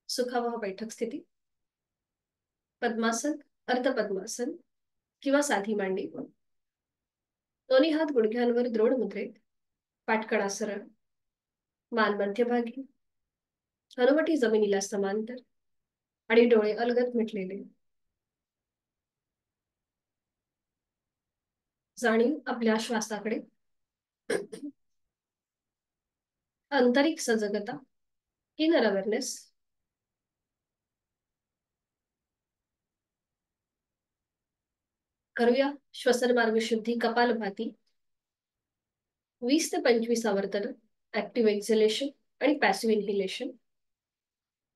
सुखावह बैठक स्थिती, पद्मासन, अर्धपद्मासन किंवा साधी मांडी. दोन्ही हात गुडघ्यांवर दृढ मुद्रेत, पाठकडा सरळ, मान मध्यभागी, हनुवटी जमिनीला समांतर आणि डोळे अलगद मिटलेले. जाणीव आपल्या श्वासाकडे, आंतरिक सजगता, इनर अवेअरनेस. करूया श्वसन मार्ग शुद्धी कपालभाती. 20 ते 25 आवर्तन, ऍक्टिव्ह एक्झलेशन आणि पॅसिव्ह इन्हिलेशन.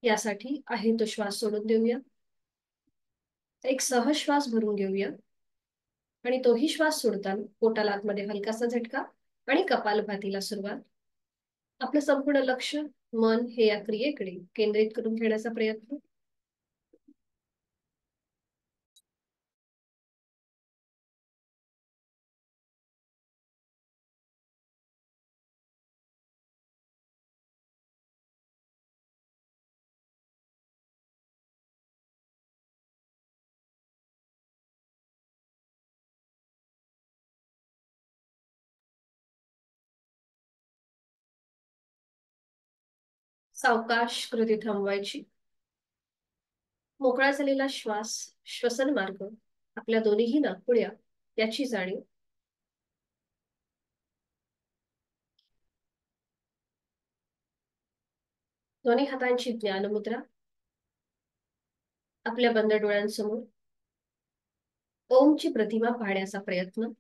यासाठी आहे तो श्वास सोडून देऊया. एक सहज श्वास भरून घेऊया आणि तोही श्वास सोडताना पोटाला आतमध्ये हलकासा झटका आणि कपालभातीला सुरुवात. आपलं संपूर्ण लक्ष, मन हे या क्रियेकडे केंद्रित करून घेण्याचा प्रयत्न. सावकाश कृती थांबवायची. मोकळा झालेला श्वास, श्वसन मार्ग, आपल्या दोन्हीही नाकपुड्या याची जाणीव. दोन्ही हातांची ज्ञानमुद्रा. आपल्या बंद डोळ्यांसमोर ओमची प्रतिमा पाहण्याचा प्रयत्न.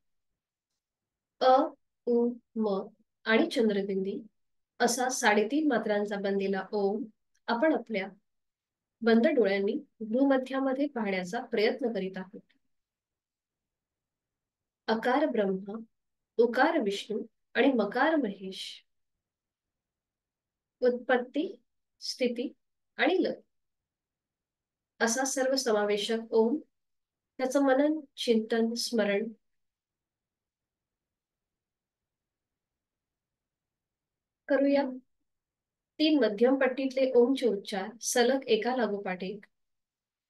अ, उ, म आणि चंद्रबिंदी असा 3.5 मात्रांचा बनलेला ओम आपण आपल्या बंद डोळ्यांनी भ्रूमध्यामध्ये पाहण्याचा प्रयत्न करीत आहोत. अकार ब्रह्मा, उकार विष्णू आणि मकार महेश. उत्पत्ती, स्थिती आणि लय असा सर्व समावेशक ओम, त्याचं मनन, चिंतन, स्मरण. करूया 3 मध्यम पट्टीतले ओमचे उच्चार सलग एका लागोपाठ एक.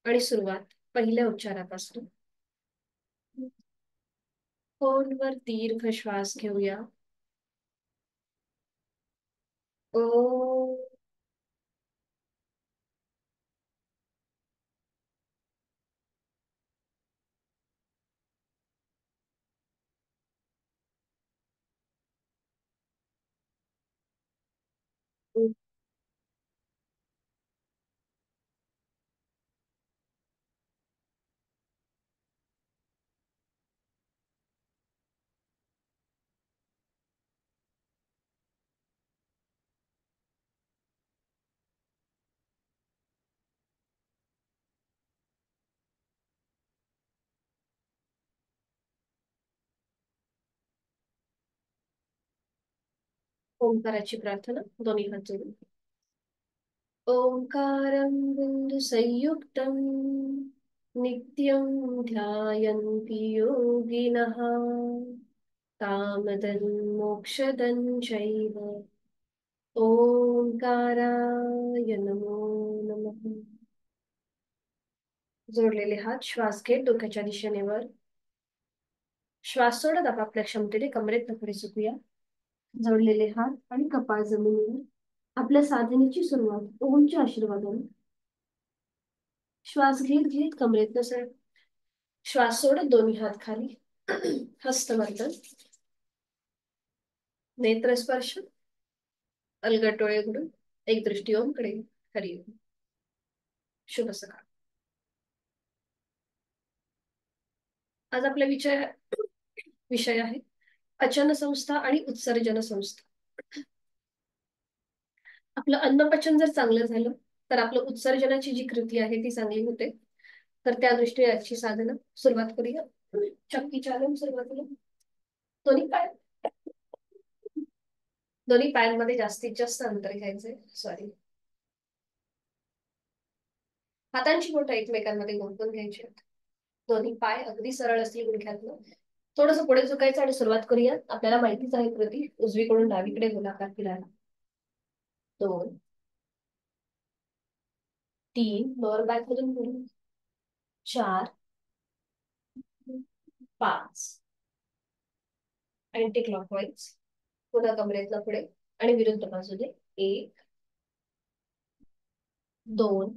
आणि सुरुवात पहिल्या उच्चारापासून. खोलवर दीर्घ श्वास घेऊया. ओ. ओंकाराची प्रार्थना दोन्ही हात जोडून. ओंकारं बिंदुसंयुक्तं नित्यं ध्यायन्ति योगिनः कामदं मोक्षदं चैव. ओंकाराय नमो नमः. जोडलेले हात श्वास घेत डोक्याच्या दिशेने वर. श्वास सोडत आपापल्या क्षमतेने कमरेत पुढे झुकूया. जोडलेले हात आणि कपाळ जमिनीवर. आपल्या साधनेची सुरुवात ओमच्या आशीर्वादाने. श्वास घेत घेत कमरेत नसळ. श्वास सोडत दोन्ही हात खाली. हस्तमर्दन. नेत्र स्पर्श. अलगद डोळे उघडून एक दृष्टी ओमकडे हरी ओम. शुभ सकाळ. आज आपला विषय आहे पचन संस्था आणि उत्सर्जन संस्था. आपलं अन्नपचन जर चांगलं झालं तर आपलं उत्सर्जनाची जी कृती आहे ती चांगली होते. तर त्या दृष्टीने आजची साधना सुरुवात करूया. चक्की चालन सुरुवातीला. दोन्ही पायांमध्ये जास्तीत जास्त अंतर घ्यायचंय. सॉरी. हातांची बोटं एकमेकांमध्ये गुंतवून घ्यायची. दोन्ही पाय अगदी सरळ असतील गुडघ्यातलं. थोडंसं पुढे झुकायचं आणि सुरुवात करूया. आपल्याला माहितीच आहे कृती उजवीकडून डावीकडे गोलाकार फिरायला. 2 3 लोअर बॅक मधून पुढे 4 5 अँटी क्लॉकवाईज पुन्हा कमरेतला पुढे आणि विरुद्ध बाजूने 1 2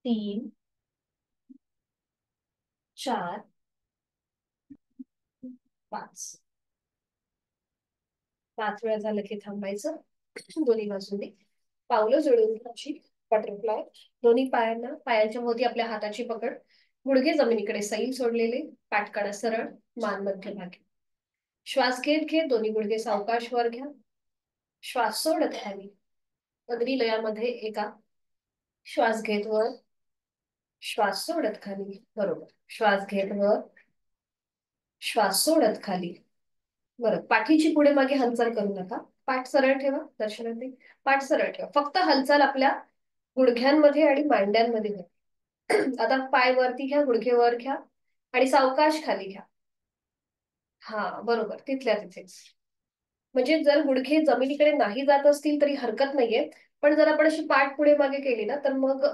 3 4 5 5 वेळा झालं की थांबायचं. दोन्ही बाजूने पावलं जोडून घ्यायची. बटरफ्लाय. दोन्ही पायांना पायांच्या भोवती आपल्या हाताची पकड. गुडघे जमिनीकडे सैल सोडलेले. पाठकडा सरळ. मान मध्यभागी. श्वास घेत घेत दोन्ही गुडघे सावकाश वर घ्या. श्वास सोडत खाली. पदरी लयामध्ये एका. श्वास घेत वर. श्वास सोडत खाली. बरोबर. श्वास घेत वर. श्वास सोडत खाली. बरं. पाठीची पुढे मागे हालचाल करू नका. पाठ सरळ ठेवा. दर्शनार्थी पाठ सरळ ठेवा. फक्त हालचाल आपल्या गुडघ्यांमध्ये आणि मांड्यांमध्ये घ्या. आता पाय वरती घ्या. गुडघे वर घ्या आणि सावकाश खाली घ्या. हा बरोबर. तिथल्या तिथेच. म्हणजे जर गुडघे जमिनीकडे नाही जात असतील तरी हरकत नाहीये, पण जर आपण अशी पाठ पुढे मागे केली ना तर मग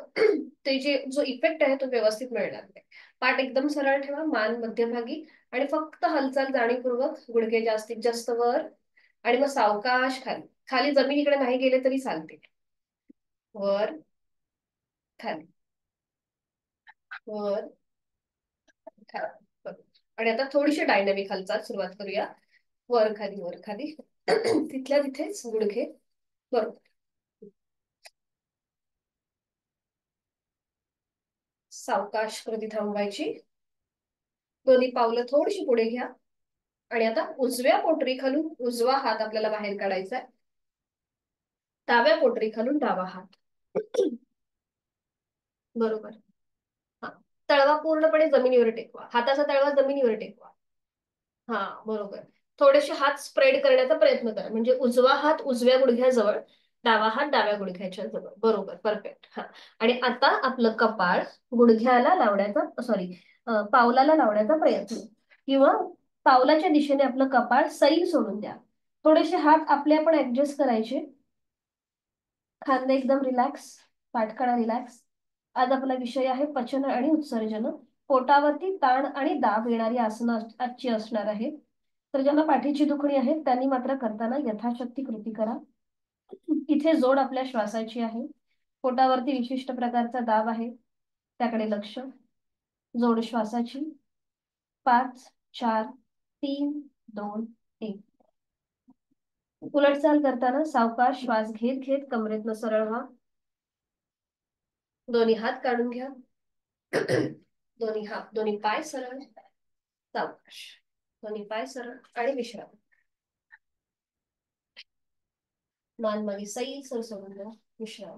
ते जो इफेक्ट आहे तो व्यवस्थित मिळणार नाही. पाठ एकदम सरळ ठेवा. मान मध्यभागी आणि फक्त हालचाल जाणीवपूर्वक. गुडघे जास्तीत जास्त वर आणि मग सावकाश खाली. खाली जमिनीकडे नाही गेले तरी चालते. वर खाली वर खाली. आणि आता थोडीशी डायनॅमिक हालचाल सुरुवात करूया. वर खाली वर खाली. तिथल्या तिथेच गुडघे. बरोबर. सावकाश कृती थांबवायची. दोन्ही पावलं थोडीशी पुढे घ्या आणि आता उजव्या पोटरी खालून उजवा हात आपल्याला बाहेर काढायचा आहे. डाव्या पोटरी खालून डावा हात. बरोबर. हा. तळवा पूर्णपणे जमिनीवर टेकवा. हाताचा तळवा जमिनीवर टेकवा. हा बरोबर. थोडेसे हात स्प्रेड करण्याचा प्रयत्न करा. म्हणजे उजवा हात उजव्या गुडघ्याजवळ. डावा हात डाव्या गुडघ्याच्या जवळ. बरोबर. परफेक्ट. हा. आणि आता आपलं कपाळ गुडघ्याला लावण्याचा सॉरी पावलाला लावण्याचा प्रयत्न किंवा पावलाच्या दिशेने आपलं कपाळ सैल सोडून द्या. थोडेसे हात आपले आपण ऍडजस्ट करायचे. खांदे एकदम रिलॅक्स. पाठकडा रिलॅक्स. आज आपला विषय आहे पचन आणि उत्सर्जन. पोटावरती ताण आणि दाब येणारी आसनं आजची असणार आहे. तर ज्यांना पाठीची दुखणी आहे त्यांनी मात्र करताना यथाशक्ती कृती करा. इथे जोड आपल्या श्वासाची आहे. पोटावरती विशिष्ट प्रकारचा दाब आहे त्याकडे लक्ष. जोड श्वासाची. 5 4 3 2 1. उलटचाल करताना सावकाश श्वास घेत घेत कमरेतनं सरळ व्हा. दोन्ही हात काढून घ्या. दोन्ही पाय सरळ. सावकाश. दोन्ही पाय सरळ आणि विश्राम. मान मागे सैल सर सोडून द्या. विश्राम.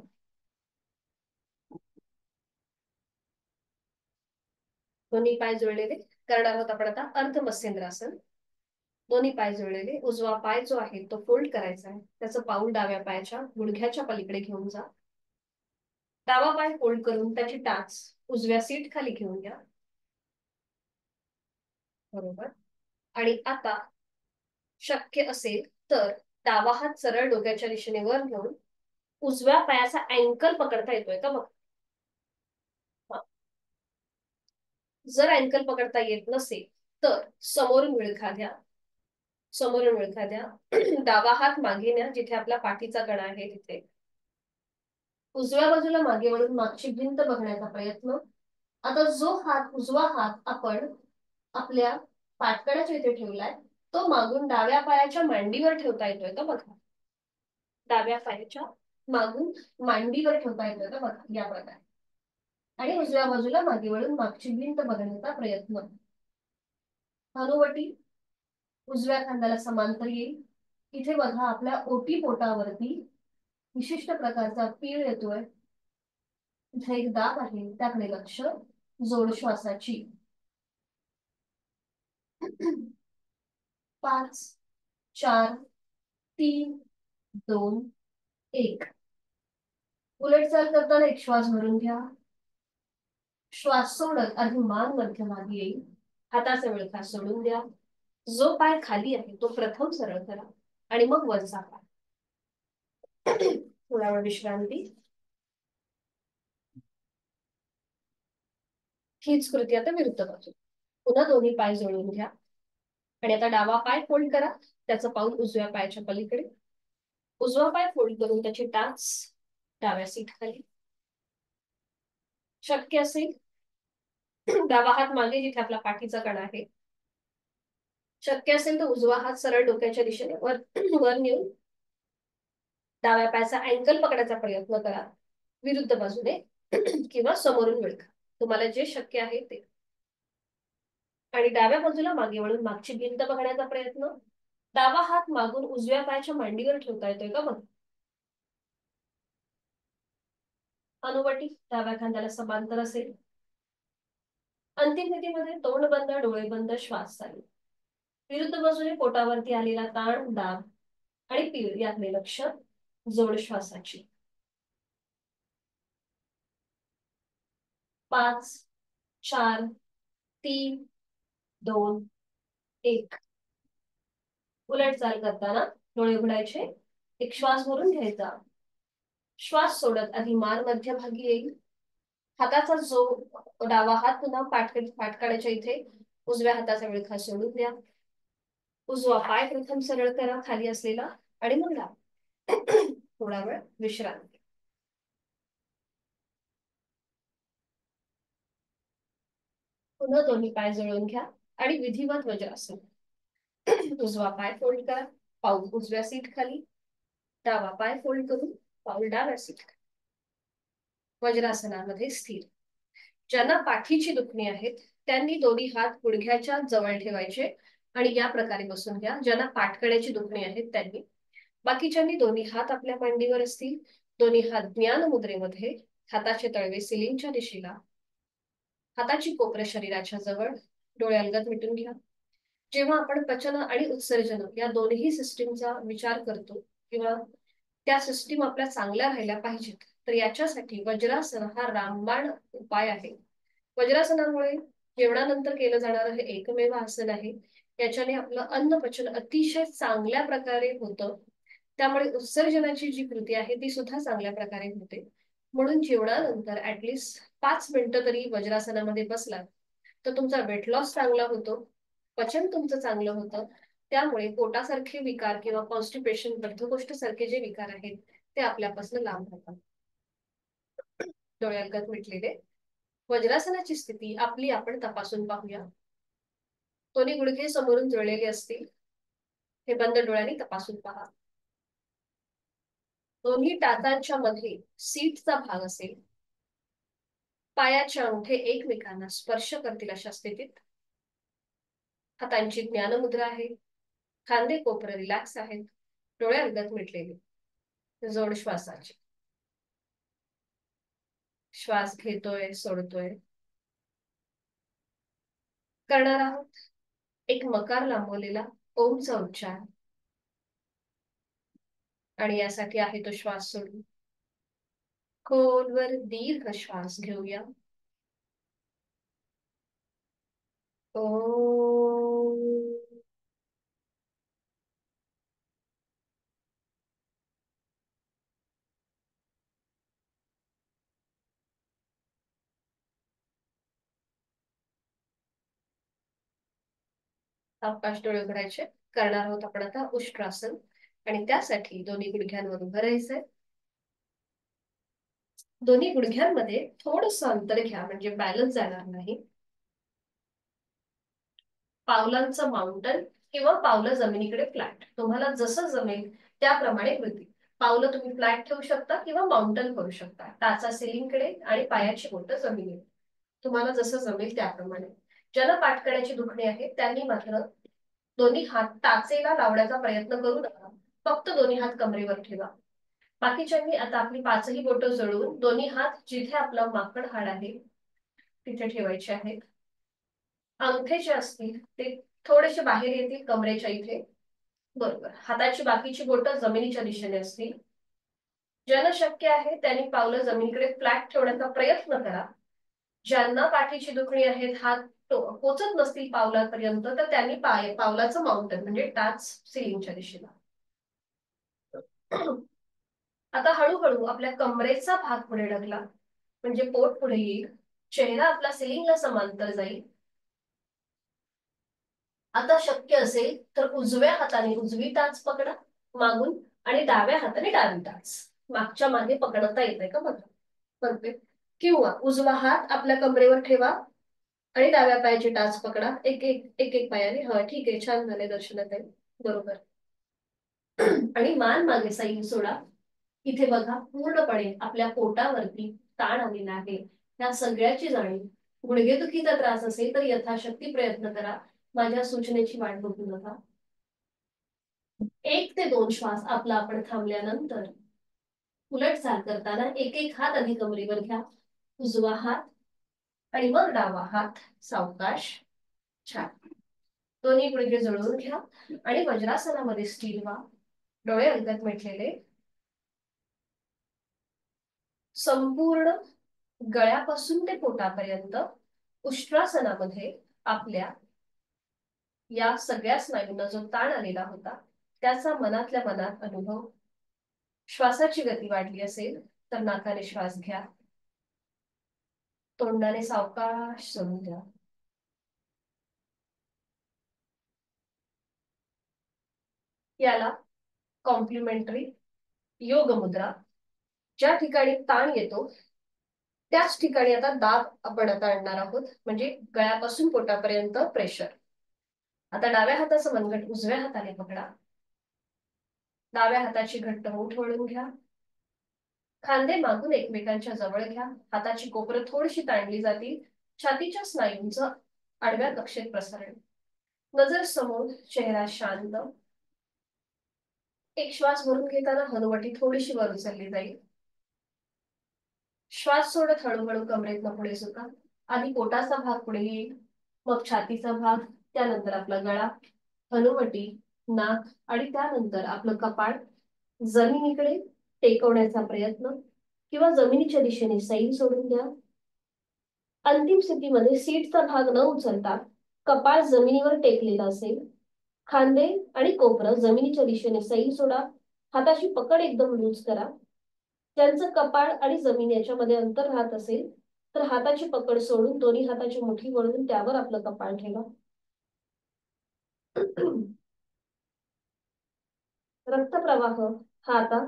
दोन्ही पाय जुळलेले करणार आहोत आपण आता अर्ध मत्स्येंद्रासन. दोन्ही पाय जुळलेले. उजवा पाय जो आहे तो फोल्ड करायचा आहे. त्याचं पाऊल डाव्या पायाच्या गुडघ्याच्या पलीकडे घेऊन जा. डावा पाय फोल्ड करून त्याची टाच उजव्या सीट खाली घेऊन घ्या. बरोबर. आणि आता शक्य असेल तर डावा हात सरळ डोक्याच्या दिशेने वर घेऊन उजव्या पायाचा अँकल पकडता येतोय का बघ. जर अँकल पकडता येत नसेल तर समोरून विळखा द्या. समोरून विळखा द्या. डावा हात मागे न्या जिथे आपला पाठीचा कणा आहे तिथे. उजव्या बाजूला मागे वळून मागची भिंत बघण्याचा प्रयत्न. आता जो हात उजवा हात आपण आपल्या पाठकड्याच्या इथे ठेवलाय तो मागून डाव्या पायाच्या मांडीवर ठेवता येतोय का बघा. डाव्या पायाच्या मागून मांडीवर ठेवता येतोय का बघा या प्रकारे. आणि उजव्या बाजूला मागे वळून मागची भिंत बघण्याचा प्रयत्न. हनुवटी उजव्या खांद्याला समांतर येईल. इथे बघा आपल्या ओटी पोटावरती विशिष्ट प्रकारचा पीळ येतोय. इथे एक दाब आहे त्याकडे लक्ष. जोड श्वासाची. 5 4 3 2 1. उलटचाल करताना एक श्वास भरून घ्या. श्वास सोडत आधी मान मध्यभागी येईल. हाताचा विळखा सोडून द्या. जो पाय खाली आहे तो प्रथम सरळ करा आणि मग वरचा पाय. थोडा वेळ विश्रांती. हीच कृती आता विरुद्ध बाजू. पुन्हा दोन्ही पाय जोडून घ्या आणि आता डावा पाय फोल्ड करा, त्याचं पाऊल उजव्या पायाच्या पलीकडे. उजवा पाय फोल्ड करून त्याची टाच डाव्या सीट खाली. शक्य असेल डावा हात मागे जिथे आपला पाठीचा कणा आहे. शक्य असेल तर उजवा हात सरळ डोक्याच्या दिशेने वर वर नेऊन डाव्या पायाचा अँकल पकडायचा प्रयत्न करा विरुद्ध बाजूने किंवा समोरून विळखा, तुम्हाला जे शक्य आहे ते. आणि डाव्या बाजूला मागे वळून मागची भिंत बघण्याचा प्रयत्न. डावा हात मागून उजव्या पायाच्या मांडीवर ठेवता येतोय का बघ. अनुवटी डाव्या खांद्याला समांतर असेल. अंतिम स्थितीमध्ये तोंड बंद, डोळे बंद, श्वास चालू. विरुद्ध बाजूने पोटावरती आलेला ताण, दाब आणि पीळ याकडे लक्ष. जोड श्वासाची. 5, 4, 3, 2, 1. उलट चाल करताना डोळे उघडायचे. एक श्वास भरून घ्यायचा. श्वास सोडत आधी मान मध्यभागी येईल. हाताचा जो डावा हात पुन्हा पाठकाड्याच्या इथे उजव्या हाताचा विळखा सोडून द्या. उजवा पाय प्रथम सरळ करा खाली असलेला आणि मग डावा. थोडा वेळ विश्रांती. पुन्हा दोन्ही पाय जुळवून घ्या आणि विधिवत वज्रासन. उजवा पाय फोल्ड करा, पाऊल उजव्या सीट खाली. डावा पाय फोल्ड करून पाऊल डाव्या सीट खाली. वज्रासनामध्ये स्थिर. ज्यांना पाठीची दुखणी आहेत त्यांनी दोन्ही हात गुडघ्याच्या जवळ ठेवायचे आणि या प्रकारे बसून घ्या. ज्यांना पाठकड्याची दुखणी आहेत त्यांनी. बाकीच्यांनी दोन्ही हात आपल्या मांडीवर असतील. दोन्ही हात ज्ञान मुद्रेमध्ये. हाताचे तळवे सिलिंगच्या दिशेला. हाताची कोपरे शरीराच्या जवळ. डोळे अलगद मिटून घ्या. जेव्हा आपण पचन आणि उत्सर्जन या दोन्ही सिस्टीमचा विचार करतो किंवा त्या सिस्टीम आपल्या चांगल्या राहिल्या पाहिजेत, तर याच्यासाठी वज्रासन हा रामबाण उपाय आहे. वज्रासनामुळे जेवणानंतर केलं जाणारं हे एकमेव आसन आहे. याच्याने आपलं अन्न पचन अतिशय चांगल्या प्रकारे होतं. त्यामुळे उत्सर्जनाची जी कृती आहे ती सुद्धा चांगल्या प्रकारे होते. म्हणून जेवणानंतर ऍटलिस्ट 5 मिनिटं तरी वज्रासनामध्ये बसला तर तुमचा वेट लॉस चांगला होतो, पचन तुमचं चांगलं होतं. त्यामुळे पोटासारखे विकार किंवा कॉन्स्टिपेशन, बद्धकोष्ठ सारखे जे विकार आहेत ते आपल्यापासून लांब राहतात. डोळे अलगद मिटलेले. वज्रासनाची स्थिती आपली आपण तपासून पाहूया. दोन्ही गुडघे समोरून जुळलेले असतील. हे बंद डोळ्यांनी तपासून पहा. दोन्ही टाचांच्या मध्ये सीटचा भाग असेल. पायाचे अंगठे एकमेकांना स्पर्श करतील अशा स्थितीत. हातांची ज्ञानमुद्रा आहे. खांदे कोपर रिलॅक्स आहेत. डोळे अलगद मिटलेले. जोड श्वासाचे. श्वास घेतोय, सोडतोय. करणार आहोत एक मकार लांबवलेला ओमचा उच्चार. आणि यासाठी आहे तो श्वास सोडून खोलवर दीर्घ श्वास घेऊया. ओम. सावकाश डोळे उघडायचे. करणार आहोत आपण आता उष्ट्रासन. आणि त्यासाठी दोन्ही गुडघ्यांवर उभं राहायचंय. दोन्ही गुडघ्यांमध्ये थोडस अंतर घ्या म्हणजे बॅलन्स जाणार नाही. पावलांचं माउंटन किंवा पावलं जमिनीकडे फ्लॅट, तुम्हाला जसं जमेल त्याप्रमाणे कृती. पावलं तुम्ही फ्लॅट ठेवू शकता किंवा माउंटन करू शकता. टाचा सिलिंगकडे आणि पायाची बोटं जमिनीवर, तुम्हाला जसं जमेल त्याप्रमाणे. ज्यांना पाठकड्याची दुखणी आहे त्यांनी मात्र दोन्ही हात टाचेला लावण्याचा प्रयत्न करू नका. फक्त दोन्ही हात कमरेवर ठेवा. बाकीच्यांनी आता आपली 5ही बोटं जळून दोन्ही हात जिथे आपलं माकड हाड आहे तिथे ठेवायचे आहेत. अंगठे जे असतील ते थोडेसे बाहेर येतील कमरेच्या इथे. बरोबर. हाताची बाकीची बोटं जमिनीच्या दिशेने असतील. ज्यांना शक्य आहे त्यांनी पावलं जमिनीकडे फ्लॅट ठेवण्याचा प्रयत्न करा. ज्यांना पाठीची दुखणी आहे, हात पोचत नसतील पावलापर्यंत, तर त्यांनी पावलाचं माउंटन म्हणजे टाच सिलिंगच्या दिशेला. आता हळूहळू आपल्या कमरेचा भाग पुढे ढकला, म्हणजे पोट पुढे येईल, चेहरा आपला सिलिंगला समांतर जाईल. आता शक्य असेल तर उजव्या हाताने उजवी टाच पकडा मागून आणि डाव्या हाताने डावी टाच मागच्या मागे पकडता येते का बघा. परफेक्ट. किंवा उजवा हात आपल्या कमरेवर ठेवा आणि डाव्या पायाची टाच पकडा, एक एक एक एक पायाने. हा ठीक आहे, छान झाले दर्शनात आहे. बरोबर. आणि मान मागे साईड सोडा. इथे बघा पूर्णपणे आपल्या पोटावरती ताण आलेला आहे. या सगळ्याची जाणीव. गुडघेदुखीचा त्रास असेल तर यथाशक्ती प्रयत्न करा, माझ्या सूचनेची वाट बघू नका. 1 ते 2 श्वास आपला आपण थांबल्यानंतर उलट चाल करताना एक एक हात आधी कमरेवर घ्या, उजवा हात आणि मग डावा हात सावकाश. छान. दोन्ही गुडघे जुळवून घ्या आणि वज्रासनामध्ये स्थिर व्हा, डोळे अंगात मिटलेले. संपूर्ण गळ्यापासून ते पोटापर्यंत उष्ट्रासनामध्ये आपल्या या सगळ्या स्नायूंना जो ताण आलेला होता त्याचा मनातल्या मनात अनुभव. श्वासाची गती वाढली असेल तर नाकाने श्वास घ्या, तोंडाने सावकाश सोडून द्या. याला कॉम्प्लिमेंटरी योग मुद्रा. ज्या ठिकाणी ताण येतो त्याच ठिकाणी आता दाब आपण आता आणणार आहोत, म्हणजे गळ्यापासून पोटापर्यंत प्रेशर. आता डाव्या हाताचं मनगट उजव्या हाताने पकडा, डाव्या हाताची घट्ट मूठ वळून घ्या, खांदे मागून एकमेकांच्या जवळ घ्या, हाताची कोपरं थोडीशी ताणली जातील, छातीच्या स्नायूंचं आडव्या कक्षेत प्रसारण. नजर समोर, चेहरा शांत. एक श्वास भरून घेताना हनुवटी थोडीशी वर उचलली जाईल. श्वास सोडत हळूहळू कमरेतनं पुढे सुका. आधी पोटाचा भाग पुढे येईल, मग छातीचा भाग, त्यानंतर आपला गळा, हनुवटी, नाक आणि त्यानंतर आपलं कपाळ जमिनीकडे टेकवण्याचा प्रयत्न किंवा जमिनीच्या दिशेने सैल सोडून द्या. अंतिम स्थितीमध्ये सीटचा भाग न उचलता कपाळ जमिनीवर टेकलेला असेल, खांदे आणि कोपरं जमिनीच्या दिशेने सैल सोडा, हाताची पकड एकदम लूज करा. त्यांचं कपाळ आणि जमीन याच्यामध्ये अंतर राहत असेल तर हाताची पकड सोडून दोन्ही हाताची मुठी वळून त्यावर आपलं कपाळ ठेवा. रक्तप्रवाह हा आता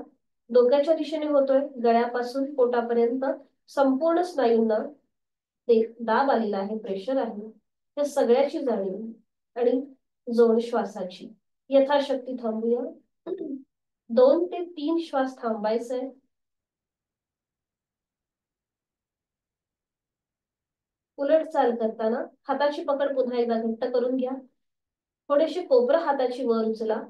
डोक्याच्या दिशेने होतोय, गळ्यापासून पोटापर्यंत संपूर्ण स्नायूंना दाब आलेला आहे, प्रेशर आहे. त्या सगळ्याची जाणीव आणि जोड श्वासाची. यथाशक्ती थांबूया. 2 ते 3 श्वास थांबायचे. उलट चाल करताना हाताची पकड पुन्हा एकदा घट्ट करून घ्या, थोडेसे कोपरं हाताची वर उचला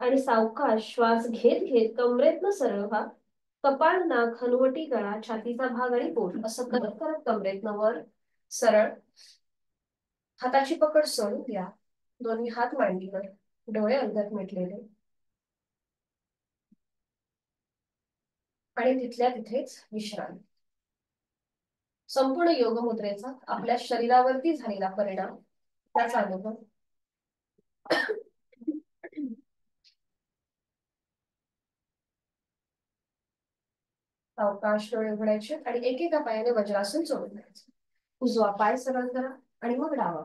आणि सावकाश श्वास घेत घेत कमरेतनं सरळ व्हा. कपाळ, नाक, हनुवटी, गळा, छातीचा भाग आणि पोट असं करत करत कमरेतनं वर सरळ. हाताची पकड सोडून द्या, दोन्ही हात मांडीवर, डोळे अंगात मिटलेले आणि तिथल्या तिथेच विश्रांती. संपूर्ण योग मुद्रेचा आपल्या शरीरावरती झालेला परिणाम, त्याचा अनुभव. सावकाश डोळे उघडायचे आणि एकेका पायाने वज्रासन सोडून द्यायचं. उजवा पाय सरळ करा आणि मग डावा.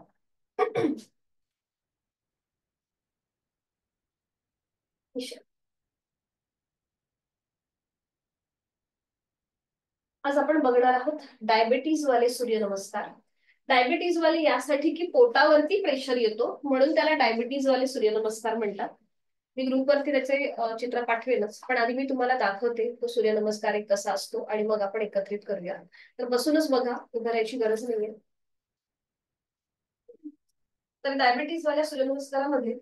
आज आपण बघणार आहोत डायबिटीज वाले सूर्यनमस्कार. डायबिटीज वाले यासाठी की पोटावरती प्रेशर येतो म्हणून त्याला डायबिटीज वाले सूर्यनमस्कार म्हणतात. मी ग्रुपवरती त्याचे चित्र पाठवेलच, पण आधी मी तुम्हाला दाखवते तो सूर्यनमस्कार एक कसा असतो आणि मग आपण एकत्रित करूया. तर बसूनच बघा, उभं राहायची गरज नाहीये. तर डायबिटीज वाल्या सूर्यनमस्कारामध्ये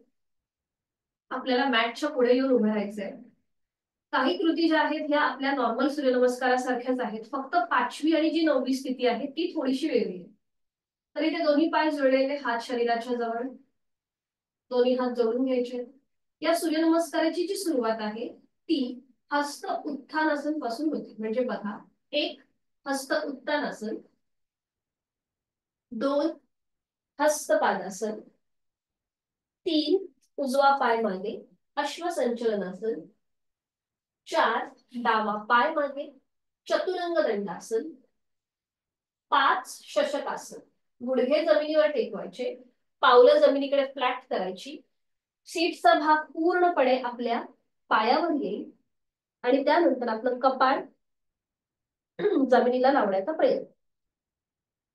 आपल्याला मॅटच्या पुढे येऊन उभं राहायचंय. काही कृती ज्या आहेत ह्या आपल्या नॉर्मल सूर्यनमस्कारासारख्याच आहेत, फक्त 5वी आणि जी 9वी स्थिती आहे ती थोडीशी वेगळी आहे. तर इथे दोन्ही पाय जुळलेले, हात शरीराच्या जवळ, दोन्ही हात जोडून घ्यायचे. या सूर्यनमस्काराची जी सुरुवात आहे ती हस्त उत्थानासन पासून होते. म्हणजे बघा, 1 हस्त उत्तानासन, 2 हस्त पादासन, 3 उजवा पाय मागे अश्वसंचलनासन, 4 डावा पाय मागे, चतुरंग दंडासन, 5 शशकासन. गुडघे जमिनीवर टेकवायचे, पावलं जमिनीकडे फ्लॅट करायची, सीटचा भाग पूर्णपणे आपल्या पायावर येईल आणि त्यानंतर आपलं कपाळ जमिनीला लावण्याचा प्रयत्न.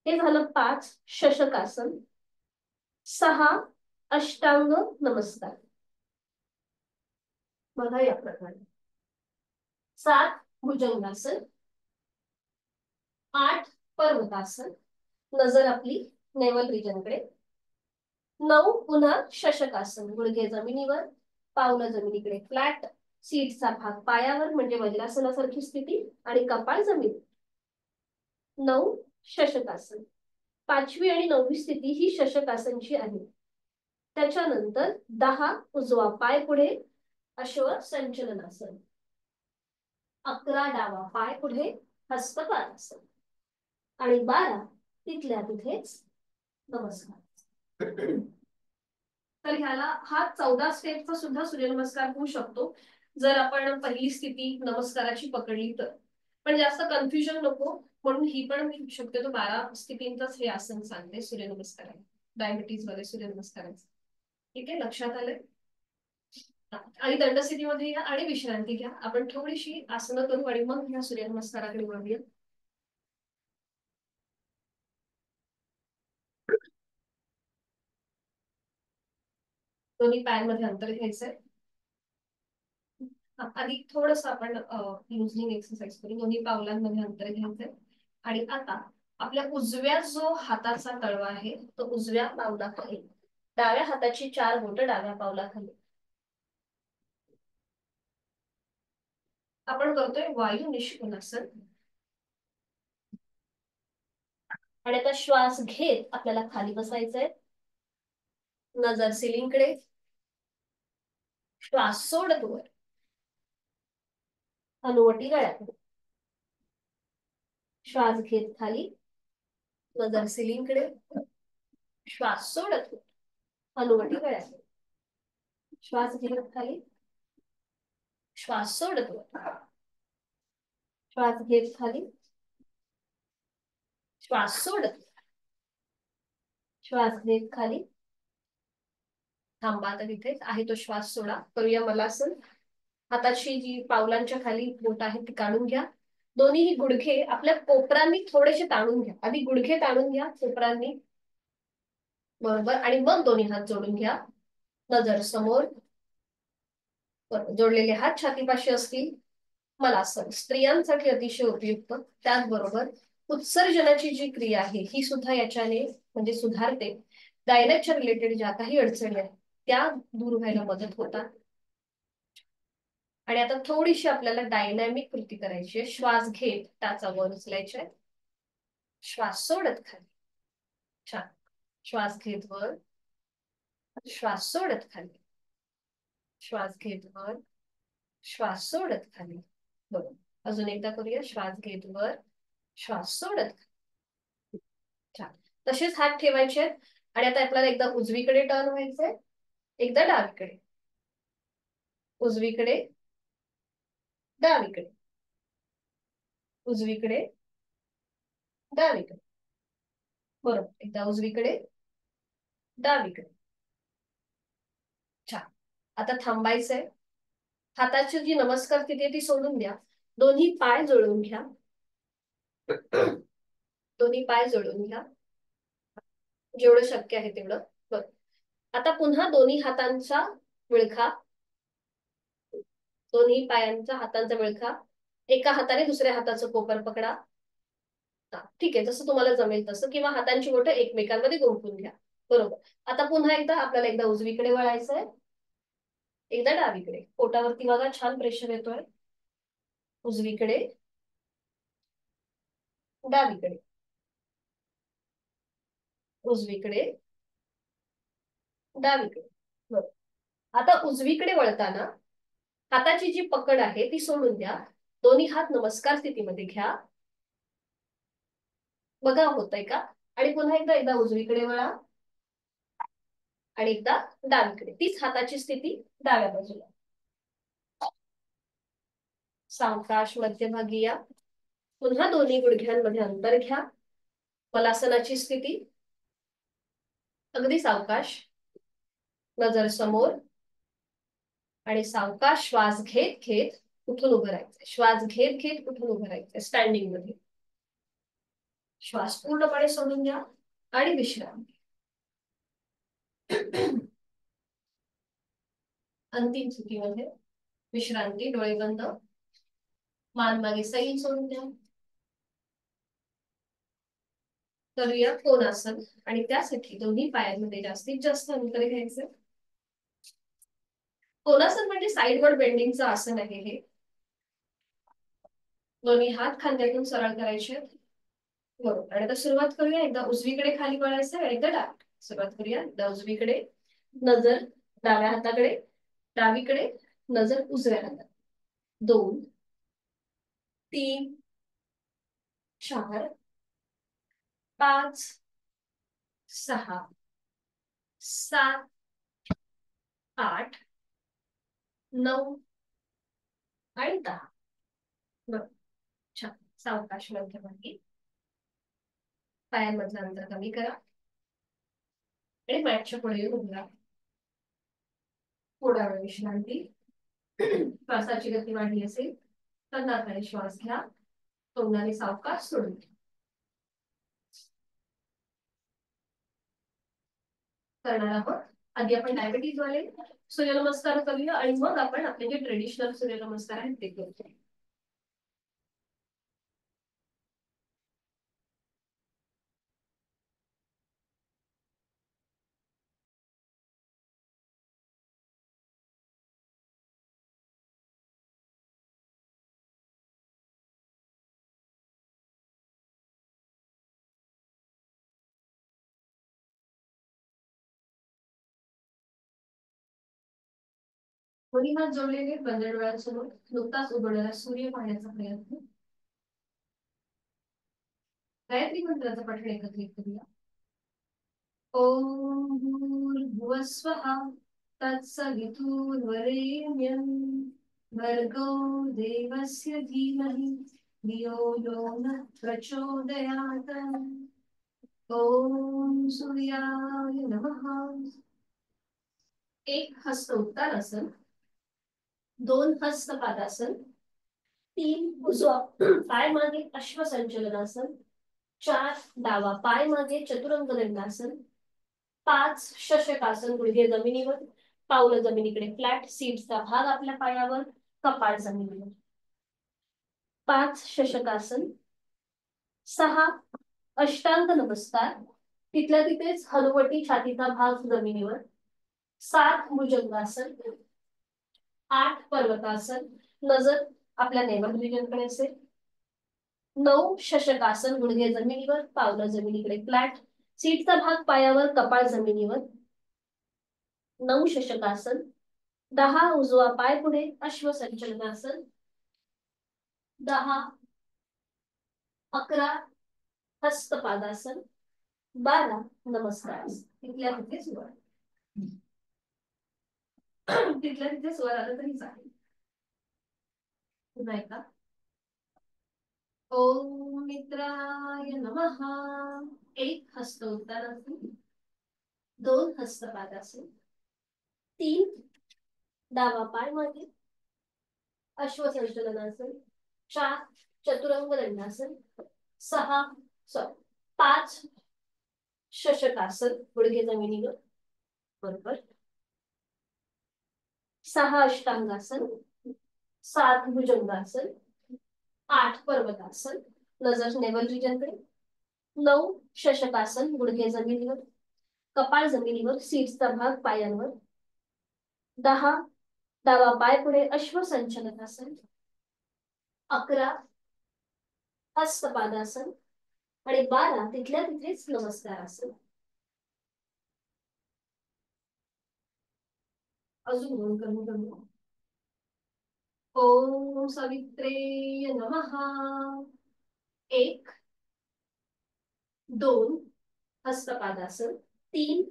हे झालं 5 शशकासन. 6 अष्टांग नमस्कार. बघा या प्रकारे. 7 भुजंगासन. 8 पर्वतासन, नजर आपली नेवल रिजनकडे. 9 पुन्हा शशकासन, गुडघे जमिनीवर, पावलं जमिनीकडे फ्लॅट, सीटचा भाग पायावर म्हणजे वज्रासनासारखी स्थिती आणि कपाळ जमीन. 9 शशकासन. 5वी आणि 9वी स्थिती ही शशकासनची आहे. त्याच्यानंतर 10 उजवा पाय पुढे, अश्व संचलनासन. 11 डावा पाय पुढे, हस्तपादासन. आणि 12 तिथल्या तिथेच नमस्कार. तर ह्याला हा 14 स्टेपचा सुद्धा सूर्यनमस्कार होऊ शकतो जर आपण पहिली स्थिती नमस्काराची पकडली तर. पण जास्त कन्फ्युजन नको म्हणून ही पण मी शक्यतो 12 स्थितींचाच हे आसन सांगते सूर्यनमस्कार आहे, डायबिटीज मध्ये सूर्यनमस्काराचं. ठीक आहे, लक्षात आलंय. आणि दंडस्थितीमध्ये या आणि विश्रांती घ्या. आपण थोडीशी आसनं करू आणि मग ह्या सूर्यनमस्काराकडे वळूया. दोन्ही पायांमध्ये अंतर घ्यायचंय. आधी थोडस आपण युजनिंग एक्सरसाइज करू. दोन्ही पावलांमध्ये अंतर घ्यायचंय आणि आता आपल्या उजव्या जो हाताचा तळवा आहे तो उजव्या पावलाखाली, डाव्या हाताची 4 बोटं डाव्या पावलाखाली. आपण करतोय वायू निष्कोनासन. आणि आता श्वास घेत आपल्याला खाली बसायचंय, नजर सिलिंगकडे. श्वास सोडत वर, हनुवटी गळ्याकडे. श्वास घेत खाली, नजर सिलिंगकडे. श्वास सोडत वर, हनुवटी गळ्याकडे. श्वास घेत खाली, श्वास सोडत वर. श्वास घेत खाली, श्वास सोडत. श्वास घेत खाली. थांबा, तर इथे आहे तो श्वास सोडा. करूया मलासन. हाताची जी पावलांच्या खाली बोट आहे ती काढून घ्या. दोन्ही गुडघे आपल्या कोपरांनी थोडेसे ताणून घ्या. आधी गुडघे ताणून घ्या कोपरांनी, बरोबर. आणि मग दोन्ही हात जोडून घ्या, नजर समोर. जोडलेले हात छातीपाशी असतील. मलासन स्त्रियांसाठी अतिशय उपयुक्त. त्याचबरोबर उत्सर्जनाची जी क्रिया आहे ही सुद्धा याच्याने म्हणजे सुधारते. गायनेकच्या रिलेटेड ज्या काही अडचणी आहेत त्या दूर व्हायला मदत होतात. आणि आता थोडीशी आपल्याला डायनॅमिक कृती करायची आहे. श्वास घेत टाचा वर उचलायचे, श्वास सोडत खाली. छान. श्वास घेत वर, श्वास सोडत खाली. श्वास घेत वर, श्वास सोडत खाली. बरोबर. अजून एकदा करूया. श्वास घेत वर, श्वास सोडत. छान. तसेच हात ठेवायचे आणि आता आपल्याला एकदा उजवीकडे टर्न व्हायचंय, एकदा डावीकडे. उजवीकडे, डावीकडे. उजवीकडे, डावीकडे. बरोबर. एकदा उजवीकडे, डावीकडे. छान. आता थांबायचंय. हाताची जी नमस्कार स्थिती आहे ती सोडून द्या. दोन्ही पाय जोडून घ्या. दोन्ही पाय जोडून घ्या जेवढं शक्य आहे तेवढं. बरं. आता पुन्हा दोन्ही हातांचा विळखा, दोन्ही पायांचा हातांचा विळखा. एका हाताने दुसऱ्या हाताचं कोपर पकडा. ठीक आहे, जसं तुम्हाला जमेल तसं, किंवा हातांची बोटं एकमेकांमध्ये गुंफून घ्या. बरोबर. आता पुन्हा एकदा आपल्याला एकदा उजवीकडे वळायचंय, एकदा डावीकडे. पोटावरती बघा छान प्रेशर येतोय. उजवीकडे, डावीकडे. उजवीकडे, डावीकडे. बरोबर. आता उजवीकडे वळताना हाताची जी पकड आहे ती सोडून द्या. दोन्ही हात नमस्कार स्थितीमध्ये घ्या. बघा होतंय का. आणि पुन्हा एकदा एकदा उजवीकडे वळा आणि एकदा डावीकडे. तीच हाताची स्थिती डाव्या बाजूला. सावकाश मध्यभागी या. पुन्हा दोन्ही गुडघ्यांमध्ये अंतर घ्या. मलासनाची स्थिती. अगदी सावकाश. नजर समोर. आणि सावकाश श्वास घेत घेत उठून उभं राहायचं. श्वास घेत घेत उठून उभं राहायचं स्टँडिंग मध्ये. श्वास पूर्णपणे सोडून द्या आणि विश्रांती. अंतिम स्थितीमध्ये विश्रांती. डोळे बंद. मान मागे सैल सोडून द्या. करूया कोणासन. आणि त्यासाठी दोन्ही पायांमध्ये जास्तीत जास्त अंतर घ्यायचं. कोणासन म्हणजे साईडवर बेंडिंगचं आसन आहे हे. दोन्ही हात खांद्यातून सरळ करायचे. बरोबर. आणि आता सुरुवात करूया. एकदा उजवीकडे खाली वळायचं आणि एकदा डावीकडे. सुरुवात करूया. एकदा उजवीकडे. नजर डाव्या हाताकडे. डावीकडे. नजर उजव्या हातात. 2 3 4 5 6 7 8 9 आणि 10. बरोबर. छान. सावकाश मध्यभागी. पायांमधलं अंतर कमी करा आणि मॅटच्या पुढे येऊन उभं राहा. थोडा वेळ विश्रांती. श्वासाची गती वाढली असेल तर नाकाने श्वास घ्या. तोंडाने सावकाश सोडून द्या. करणार आहोत. आधी आपण डायबिटीज वाले सूर्यनमस्कार करूया आणि मग आपण आपले जे ट्रेडिशनल सूर्यनमस्कार आहेत ते करूया. दोन्ही हात जोडलेले बंद डोळ्यांसमोर. नुकताच उघडलेला सूर्य पाहण्याचा प्रयत्न. गायत्री मंत्राचं पठण एकत्रित करूया. ओम भूर्भुवस्वः तत्सवितुर्वरेण्यं भर्गो देवस्य धीमहि धियो यो नः प्रचोदयात्. ओम सूर्याय नमः. एक हस्त उत्तानासन. 2 हस्त पादासन. 3 उजवा पाय मागे अश्वसंचलनासन. 4 डावा पाय मागे चतुरंग दंडासन. 5 शशकासन. गुडघे जमिनीवर. पावलं जमिनीकडे फ्लॅट. सीट्सचा भाग आपल्या पायावर. कपाळ जमिनीवर. 5 शशकासन. 6 अष्टांग नमस्कार. तिथल्या तिथेच हनुवटी छातीचा भाग जमिनीवर. 7 भुजंगासन. 8 पर्वतासन. नजर आपल्या नेवल रिजनकडे असेल. 9 शशकासन. गुडघे जमिनीवर. पावलं जमिनीकडे फ्लॅट. सीटचा भाग पायावर. कपाळ जमिनीवर. 9 शशकासन. 10 उजवा पाय पुढे अश्वसंचलनासन. 10 11 हस्तपादासन. 12 नमस्कार. तिथल्या तिथेच वर. तिथल्या तिथेच वर आलं तरी चालेल. पुन्हा एकदा. ओम मित्राय नमः. 1 हस्त उत्तानासन. 2 हस्तपादासन. 3 डावा पाय मागे अश्वसंचलनासन. 4 चतुरंग दंडासन. 5 शशकासन. गुडघे जमिनीवर. बरोबर. 6 अष्टांगासन. 7 भुजंगासन. 8 पर्वतासन. नजर नेवल रिजनकडे. 9 शशकासन. गुडघे जमिनीवर. कपाळ जमिनीवर. सीट्सचा भाग पायांवर. 10 डावा पाय पुढे अश्वसंचलनासन. 11 हस्तपादासन. आणि 12 तिथल्या तिथेच नमस्कार आसन. अजून दोन कमी कमी. ओम सवित्रे नमः. 1 2 हस्तपादासन. 3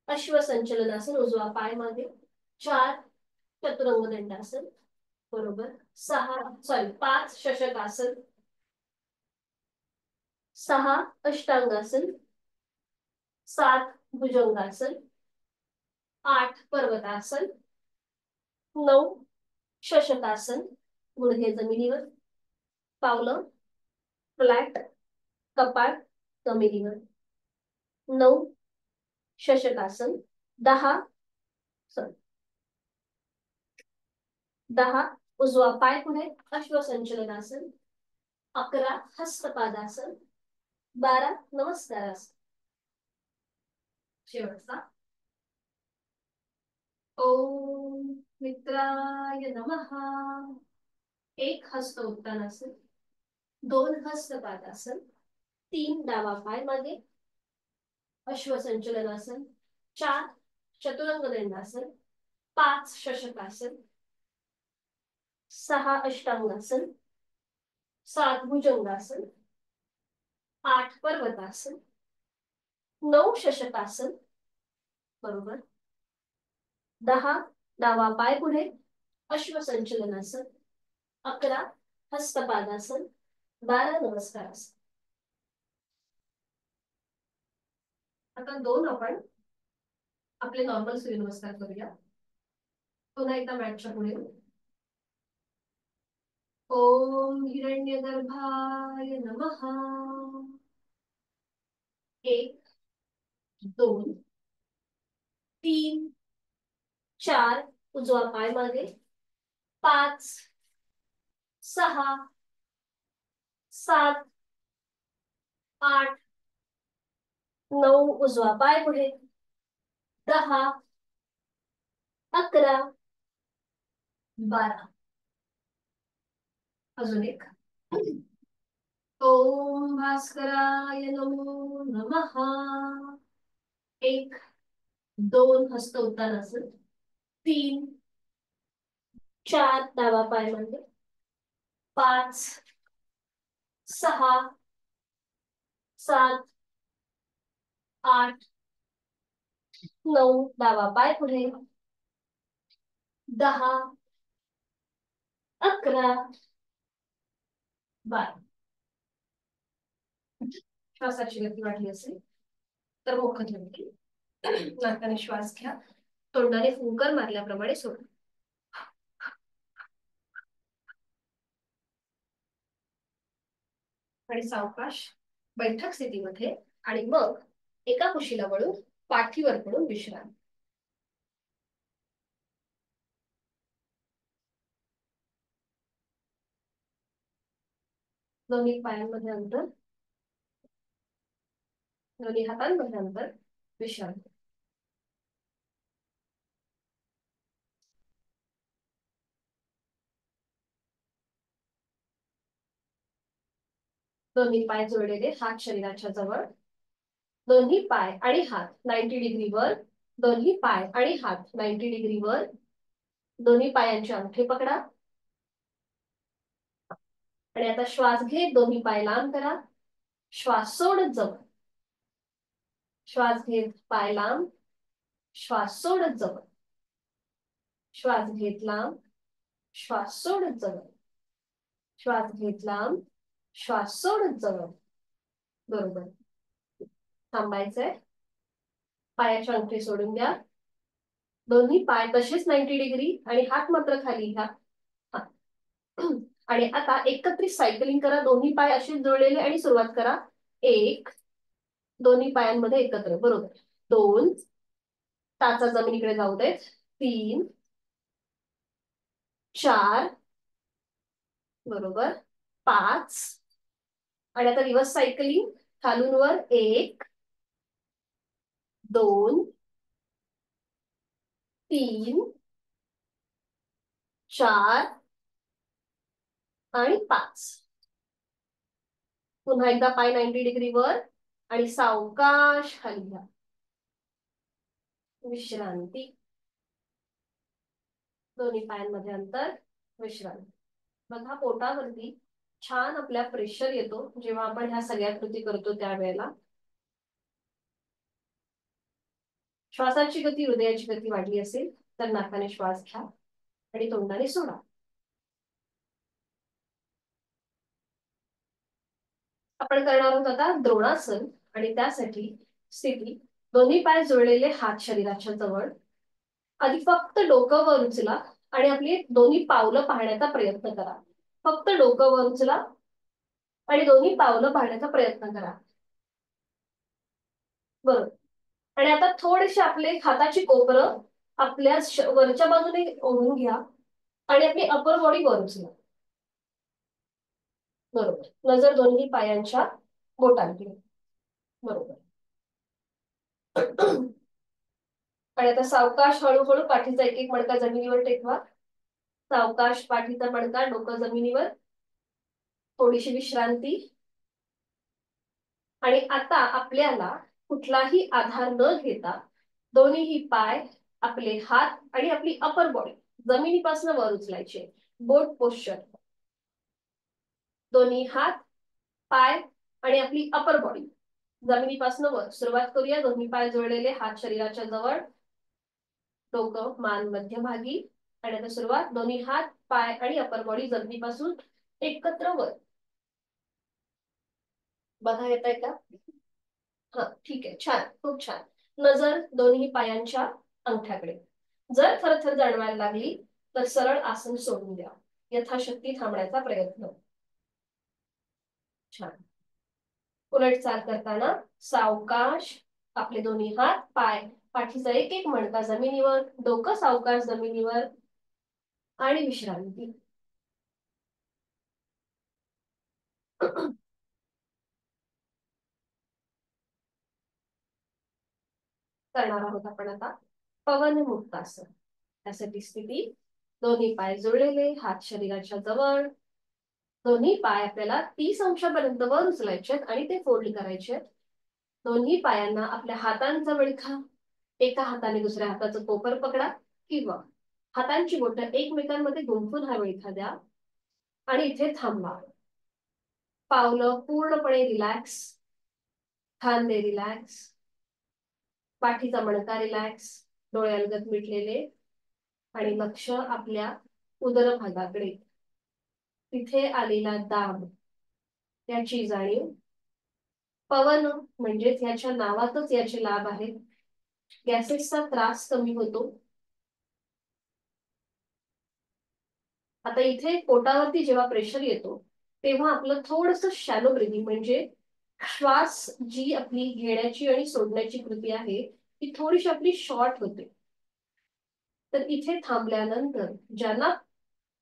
अश्वसंचलनासन. उजवा पाय मागे. 4 चतुरंग दंडासन. बरोबर. 5 शशकासन, 6 अष्टांगासन, 7 भुजंगासन, 8 पर्वतासन, 9 शशकासन, गुडघे जमिनीवर, पावलं फ्लॅट, कपाळ जमिनीवर. 9 शशकासन. 10 उजवा पाय पुढे अश्वसंचलनासन. 11 हस्तपादासन. 12 नमस्कारासन. शेवटचा ओम मित्राय नमः. 1 हस्त उत्तानासन, 2 हस्तपादासन, 3 डावा पाय मागे अश्वसंचलनासन, 4 चतुरंग दंडासन, 5 शशकासन, 6 अष्टांगासन, 7 भुजंगासन, 8 पर्वतासन, 9 शशकासन बरोबर. 10 डावा पाय पुढे अश्वसंचलनासन. 11 हस्तपादासन. 12 नमस्कारासन. आता 2 आपण आपले नॉर्मल सूर्यनमस्कार करूया. पुन्हा एकदा मॅटच्या पुढे. ओम हिरण्यगर्भाय नमः. 1 2 3 4 उजवा पाय मागे. 5 6 7 8 9 उजवा पाय पुढे. 10 11 12. अजून एक. ओम भास्कराय नमो नमः. 1 2 हस्त उत्तानासन. 3 4 डावा पाय मागे. 5 6 7 8 9 डावा पाय पुढे. 10 11 12. श्वासाची गती वाढली असेल तर मुखध्वनी. नाकाने श्वास घ्या, तोंडाने फुंकर मारल्याप्रमाणे सोडा. आणि सावकाश बैठक स्थितीमध्ये आणि मग एका कुशीला वळून पाठीवर पडून विश्राम. दोन्ही पायांमध्ये अंतर, दोन्ही हातांमध्ये अंतर, विश्राम. दोन्ही पाय जोडलेले, हात शरीराच्या जवळ. दोन्ही पाय आणि हात 90 डिग्री वर. दोन्ही पाय आणि हात 90 डिग्री वर. दोन्ही पायांचे अंगठे पकडा. आणि आता श्वास घेत दोन्ही पाय लांब करा. श्वास सोडत जवळ. श्वास घेत पाय लांब. श्वास सोडत जवळ. श्वास घेत लांब. श्वास सोडत जवळ. श्वास घेत लांब. श्वास सोडत जवळ. बरोबर. थांबायचंय. पायाचे अंगठे सोडून द्या. दोन्ही पाय तसेच 90 डिग्री आणि हात मात्र खाली घ्या. आणि आता एकत्रित सायकलिंग करा. दोन्ही पाय असेच जोडलेले आणि सुरुवात करा. 1 दोन्ही पायांमध्ये एकत्र. बरोबर. 2 टाचा जमिनीकडे जाऊ देत. 3 4 बरोबर. 5 आणि आता रिव्हर्स सायकलिंग खालून वर. 1 2 3 4 आणि 5. पुन्हा एकदा पाय 90 डिग्री वर आणि सावकाश खाली घ्या. विश्रांती. दोन्ही पायांमध्ये अंतर, विश्रांती. बघा पोटावरती छान आपल्या प्रेशर येतो जेव्हा आपण ह्या सगळ्या कृती करतो त्यावेळेला. श्वासाची गती, हृदयाची गती वाढली असेल तर नाकाने श्वास घ्या आणि तोंडाने सोडा. आपण करणार आहोत आता द्रोणासन. आणि त्यासाठी स्थिती दोन्ही पाय जोडलेले, हात शरीराच्या जवळ. आधी फक्त डोकं वर उचला आणि आपली दोन्ही पावलं पाहण्याचा प्रयत्न करा. फक्त डोकं वर उचला आणि दोन्ही पावलं पाहण्याचा प्रयत्न करा. बरोबर. आणि आता थोडेसे आपले हाताची कोपरं आपल्या वरच्या बाजूने ओढून घ्या आणि आपली अपर बॉडी वर उचला. बरोबर. नजर दोन्ही पायांच्या बोटांकडे. बरोबर. आणि आता सावकाश हळूहळू पाठीचा एक एक मणका जमिनीवर टेकवा. सावकाश पाठीचा मणका, डोकं जमिनीवर. थोडीशी विश्रांती. आणि आता आपल्याला कुठलाही आधार न घेता दोन्हीही पाय, आपले हात आणि आपली अपर बॉडी जमिनीपासून वर उचलायचे. बोट पोश्चर. दोन्ही हात, पाय आणि आपली अपर बॉडी जमिनीपासून वर. सुरुवात करूया. दोन्ही पाय जोडलेले, हात शरीराच्या जवळ, डोकं मान मध्यभागी. आणि आता सुरुवात. दोन्ही हात, पाय आणि अपर बॉडी जमिनीपासून एकत्र वर. बघा येत आहे का? हा, ठीक आहे. छान, खूप छान. नजर दोन्ही पायांच्या अंगठ्याकडे. जर थरथर जाणवायला लागली तर सरळ आसन सोडून द्या. यथाशक्ती थांबण्याचा प्रयत्न. छान. उलट चाल करताना सावकाश आपले दोन्ही हात, पाय, पाठीचा एक एक मणका जमिनीवर, डोकं सावकाश जमिनीवर. आणि विश्रांती. करणार आहोत आपण आता पवन मुक्तासन. त्यासाठी स्थिती दोन्ही पाय जोडलेले, हात शरीराच्या जवळ. दोन्ही पाय आपल्याला 30 अंशापर्यंत वर उचलायचे आणि ते फोल्ड करायचे. दोन्ही पायांना आपल्या हातांचा विळखा. एका हाताने दुसऱ्या हाताचं कोपर पकडा किंवा हातांची बोटं एकमेकांमध्ये गुंफून हा विळखा द्या आणि इथे थांबा. पावलं पूर्णपणे रिलॅक्स. खांदे रिलॅक्स. पाठीचा मणका रिलॅक्स. डोळे अलगद मिटलेले. आणि लक्ष आपल्या उदर भागाकडे. तिथे आलेला दाब, त्याची जाणीव. पवन म्हणजेच याच्या नावातच याचे लाभ आहेत. गॅसेसचा त्रास कमी होतो. आता इथे पोटावरती जेव्हा प्रेशर येतो तेव्हा आपलं थोडस शॅलो ब्रीदिंग, म्हणजे श्वास जी आपली घेण्याची आणि सोडण्याची कृती आहे ती थोडीशी आपली शॉर्ट होते. तर इथे थांबल्यानंतर ज्यांना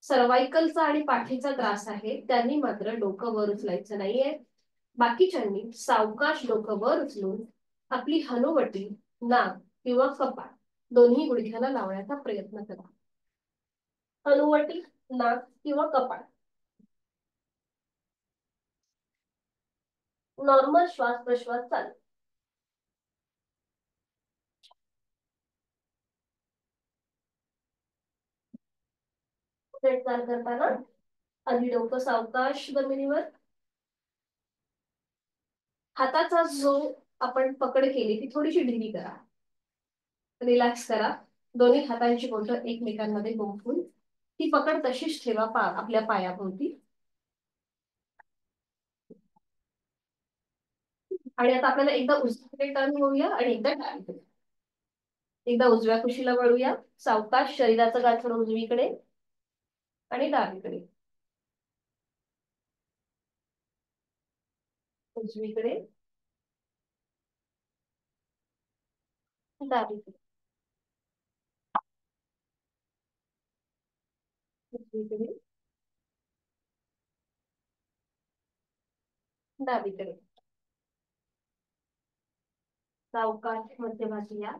सर्वायकलचा आणि पाठीचा त्रास आहे त्यांनी मात्र डोकं वर उचलायचं नाहीये. बाकीच्यांनी सावकाश डोकं वर उचलून आपली हनुवटी, नाक किंवा कपाळ दोन्ही गुडघ्याला लावण्याचा प्रयत्न करा. हनुवटी, नाक किंवा कपाळ. नॉर्मल श्वास प्रश्वास चालू. चाल करताना आधी डोकं सावकाश जमिनीवर. हाताचा जो आपण पकड केली ती थोडीशी ढिली करा. रिलॅक्स करा. दोन्ही हातांची बोटं एकमेकांमध्ये गुंफून ती पकड तशीच ठेवा आपल्या पायाभोवती. आणि आता आपल्याला एकदा उजवीकडे टर्न होऊया आणि एकदा डावीकडे. एकदा उजव्या कुशीला वळूया. सावकाश शरीराचं गाठोड उजवीकडे आणि डावीकडे. उजवीकडे, डावीकडे. उजवीकडे, डावीकडे. सावकाश मध्यभागी या.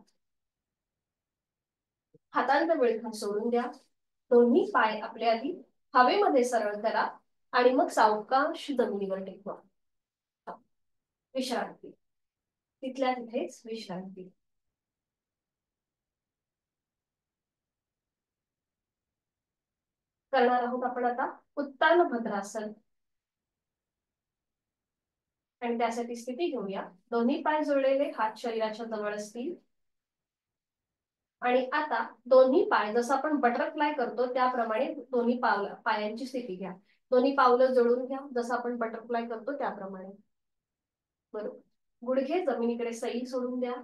हातांचा विळखा सोडून द्या. दोन्ही पाय आपल्या आधी हवेमध्ये सरळ करा आणि मग सावकाश जमिनीवर टेकवा. विश्रांती. तिथल्या तिथेच विश्रांती. करणार आहोत आपण आता उत्तान भद्रासन. आणि त्यासाठी स्थिती घेऊया. दोन्ही पाय जोडलेले, हात शरीराच्या जवळ असतील. आणि आता दोन्ही पाय जसं आपण बटरफ्लाय करतो त्याप्रमाणे दोन्ही पायांची स्थिती घ्या. दोन्ही पावलं जोडून घ्या जसं आपण बटरफ्लाय करतो त्याप्रमाणे. बरोबर. गुडघे जमिनीकडे सैल सोडून द्या.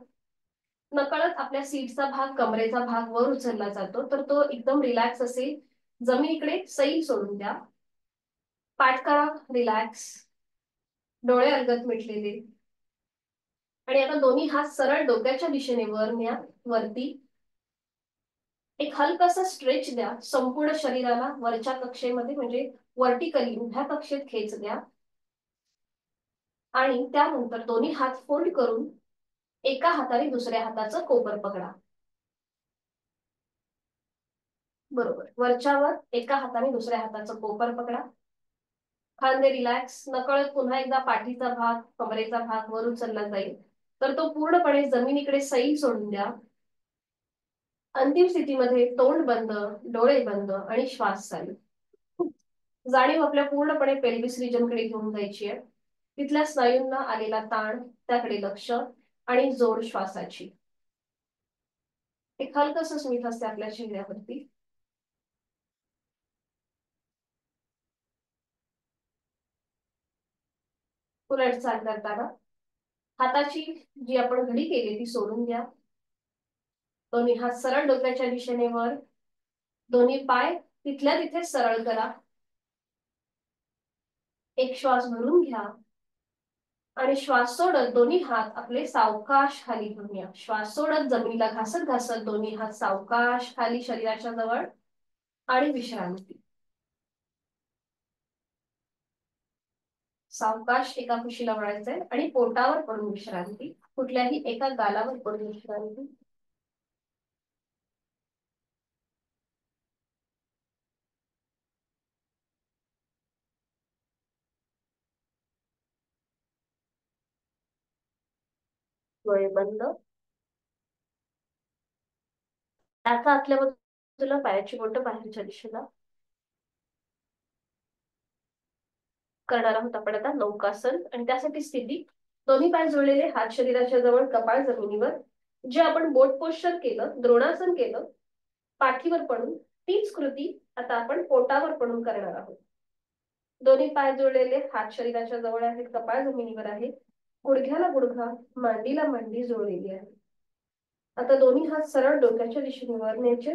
नकळत आपल्या सीटचा भाग, कमरेचा भाग वर उचलला जातो, तर तो एकदम रिलॅक्स असेल. जमिनीकडे सैल सोडून द्या. पाठ करा रिलॅक्स. डोळे अलगद मिटलेले. आणि आता दोन्ही हात सरळ डोक्याच्या दिशेने वर न्या, वरती. एक हलकासा स्ट्रेच द्या संपूर्ण शरीराला. वरच्या कक्षेमध्ये म्हणजे वर्टिकली उभ्या कक्षेत खेच द्या. आणि त्यानंतर दोन्ही हात फोल्ड करून एका हाताने दुसऱ्या हाताचं कोपर पकडा. बरोबर. वरच्यावर एका हाताने दुसऱ्या हाताचं कोपर पकडा. खांदे रिलॅक्स. नकळत पुन्हा एकदा पाठीचा भाग, कमरेचा भाग वर उचलला जाईल, तर तो पूर्णपणे जमिनीकडे सैल सोडून द्या. अंतिम स्थितीमध्ये तोंड बंद, डोळे बंद आणि श्वास चालू. जाणीव आपल्या पूर्णपणे पेल्विस रिजनकडे घेऊन जायची आहे. तिथल्या स्नायूंना आलेला ताण, त्याकडे लक्ष आणि जोड श्वासाची. एक हलकस स्मित असते आपल्या चेहऱ्यावरती. उलट चाल करताना हाताची जी आपण घडी केली ती सोडून द्या. दोन्ही हात सरळ डोक्याच्या दिशेने वर. दोन्ही पाय तिथल्या तिथे सरळ करा. एक श्वास भरून घ्या आणि श्वास सोडत दोन्ही हात आपले सावकाश खाली घेऊन या. श्वास सोडत जमिनीला घासत घासत दोन्ही हात सावकाश खाली शरीराच्या जवळ आणि विश्रांती. सावकाश एका कुशीला वळायचंय आणि पोटावर पडून विश्रांती. कुठल्याही एका गालावर पडून विश्रांती. डोळे बंद. त्याचा आतल्या बाजूला पायाची बोटं बाहेरच्या दिशेला. करणार आहोत आपण आता नौकासन. आणि त्यासाठी स्थिती दोन्ही पाय जोडलेले, हात शरीराच्या जवळ, कपाळ जमिनीवर. जे आपण बोट पोश्चर केलं, द्रोणासन केलं पाठीवर पडून, तीच कृती आता आपण पोटावर पडून करणार आहोत. दोन्ही पाय जोडलेले, हात शरीराच्या जवळ आहेत, कपाळ जमिनीवर आहे. गुडघ्याला गुडघा, मांडीला मांडी जोडलेली आहे. आता दोन्ही हात सरळ डोक्याच्या दिशेने वर न्यायचे.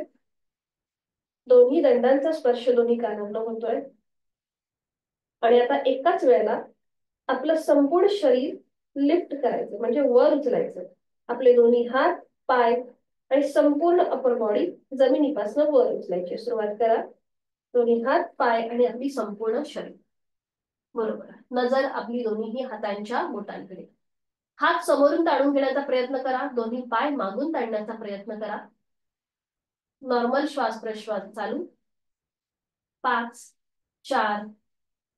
दोन्ही दंडांचा स्पर्श दोन्ही कानांना होतोय. आणि आता एकाच वेळेला आपलं संपूर्ण शरीर लिफ्ट करायचं, म्हणजे वर उचलायचं. आपले दोन्ही हात, पाय आणि संपूर्ण अपर बॉडी जमिनीपासून वर उचलायची. सुरुवात करा. दोन्ही हात, पाय आणि आपली संपूर्ण शरीर. बरोबर. नजर आपली दोन्ही हातांच्या बोटांकडे. हात समोरून ताणून घेण्याचा प्रयत्न करा. दोन्ही पाय मागून ताणण्याचा प्रयत्न करा. नॉर्मल श्वास प्रश्वास चालू. 5 4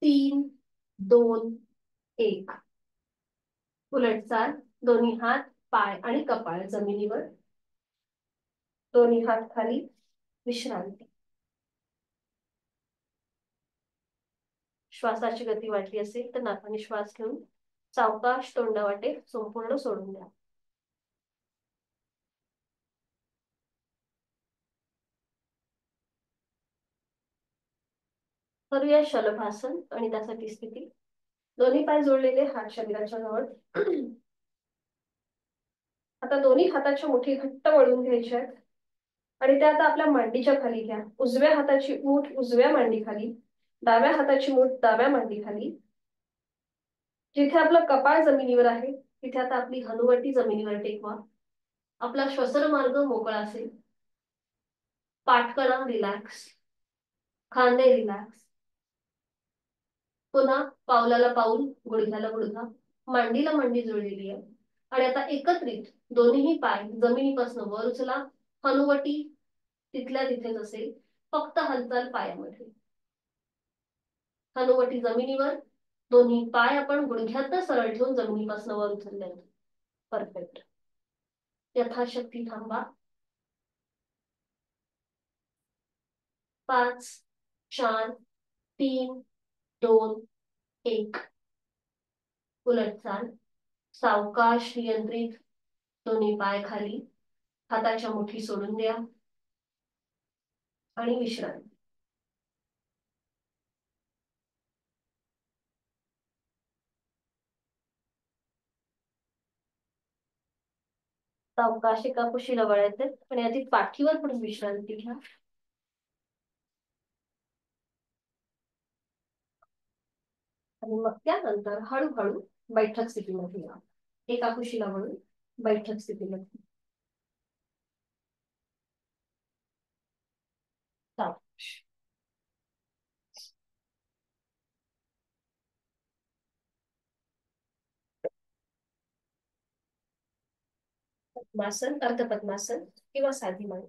3 2 1. उलट चाल. दोन्ही हात, पाय आणि कपाळ जमिनीवर. दोन्ही हात खाली. विश्रांती. श्वासाची गती वाढली असेल तर नाकाने श्वास घेऊन सावकाश तोंडावाटे संपूर्ण सोडून द्या. करूया शलभासन. आणि त्यासाठी स्थिती दोन्ही पाय जोडलेले, हात शरीराच्या जवळ. आता दोन्ही हाताच्या मुठी घट्ट वळून घ्यायच्या आहेत आणि त्या आता आपल्या मांडीच्या खाली घ्या. उजव्या हाताची मूठ उजव्या मांडी खाली, डाव्या हाताची मूठ डाव्या मांडी खाली. जिथे आपलं कपाळ जमिनीवर आहे तिथे आता आपली हनुवटी जमिनीवर टेकवा. आपला श्वसन मार्ग मोकळा असेल. पाठकणा रिलॅक्स. खांदे रिलॅक्स. पुन्हा पावलाला पाऊल, गुडघ्याला गुडघा, मांडीला मांडी जोडलेली आहे. आणि आता एकत्रित दोन्ही पाय जमिनीपासून वर उचला. हनुवटी तिथल्या तिथेच असेल, फक्त हालचाल पायामध्ये. हनुवटी जमिनीवर. दोन्ही पाय आपण गुडघ्यात सरळ ठेवून जमिनीपासून वर उचलले. परफेक्ट. यथाशक्ती थांबा. 5 4 3 2 1. उलट चाल. सावकाश नियंत्रित. दोन्ही पाय खाली. हाताच्या मुठी सोडून द्या आणि विश्रांती. सावकाश एका कुशीला वळायचे आणि आधी पाठीवर पण विश्रांती घ्या. आणि मग त्यानंतर हळूहळू बैठक स्थितीमध्ये या. एका कुशीला वळून बैठक स्थितीमध्ये. सावकाश. पद्मासन, अर्धपद्मासन किंवा साधी मान.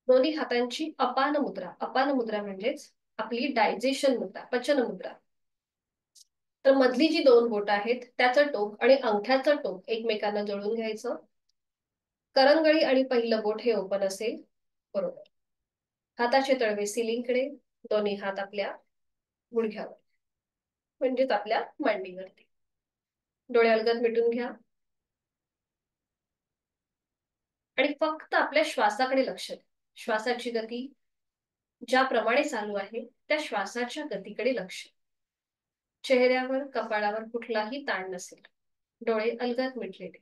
दोन्ही हातांची अपान मुद्रा. अपान मुद्रा म्हणजेच आपली डायजेशन मुद्रा, पचन मुद्रा. तर मधली जी दोन बोट आहेत त्याचं टोक आणि अंगठ्याचं टोक एकमेकांना जोडून घ्यायचं. करंगळी आणि पहिलं बोट हे ओपन असेल. बरोबर. हाताचे तळवे सिलिंगकडे, दोन्ही हात आपल्या गुडघ्यावर म्हणजेच आपल्या मांडीवरती. डोळे अलगद मिटून घ्या आणि फक्त आपल्या श्वासाकडे लक्ष द्या. श्वासाची गती ज्याप्रमाणे चालू आहे त्या श्वासाच्या गतीकडे लक्ष. चेहऱ्यावर कपाळावर कुठलाही ताण नसेल. डोळे अलगद मिटलेले.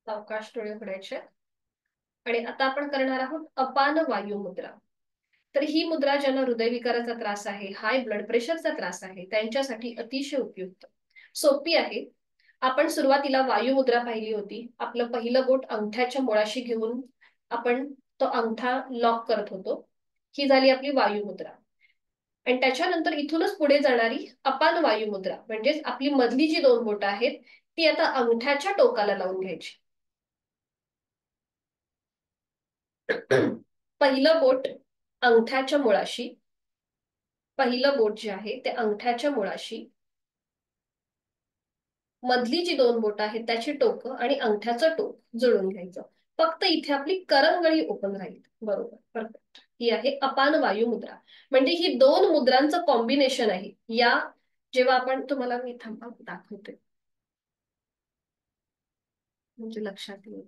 सावकाश डोळे उघडायचे. आणि आता आपण करणार आहोत अपान वायू मुद्रा. तर ही मुद्रा ज्यांना हृदयविकाराचा त्रास आहे, हाय ब्लड प्रेशरचा त्रास आहे, त्यांच्यासाठी अतिशय उपयुक्त. सोपी आहे. आपण सुरुवातीला वायू मुद्रा पाहिली होती. आपलं पहिलं बोट अंगठ्याच्या मुळाशी घेऊन आपण तो अंगठा लॉक करत होतो. ही झाली आपली वायू मुद्रा. आणि त्याच्यानंतर इथूनच पुढे जाणारी अपान वायू मुद्रा म्हणजेच आपली मधली जी दोन बोट आहेत ती आता अंगठ्याच्या टोकाला लावून घ्यायची. पहिलं बोट अंगठ्याच्या मुळाशी, पहिलं बोट जे आहे ते अंगठ्याच्या मुळाशी, मधली जी दोन बोट आहेत त्याची टोक आणि अंगठ्याचं टोक जुळून घ्यायचं. फक्त इथे आपली करंगळी ओपन राहील. बरोबर, परफेक्ट. ही आहे अपान वायू मुद्रा. म्हणजे ही दोन मुद्रांचं कॉम्बिनेशन आहे. या जेव्हा आपण, तुम्हाला मी थांबा दाखवते म्हणजे लक्षात येईल.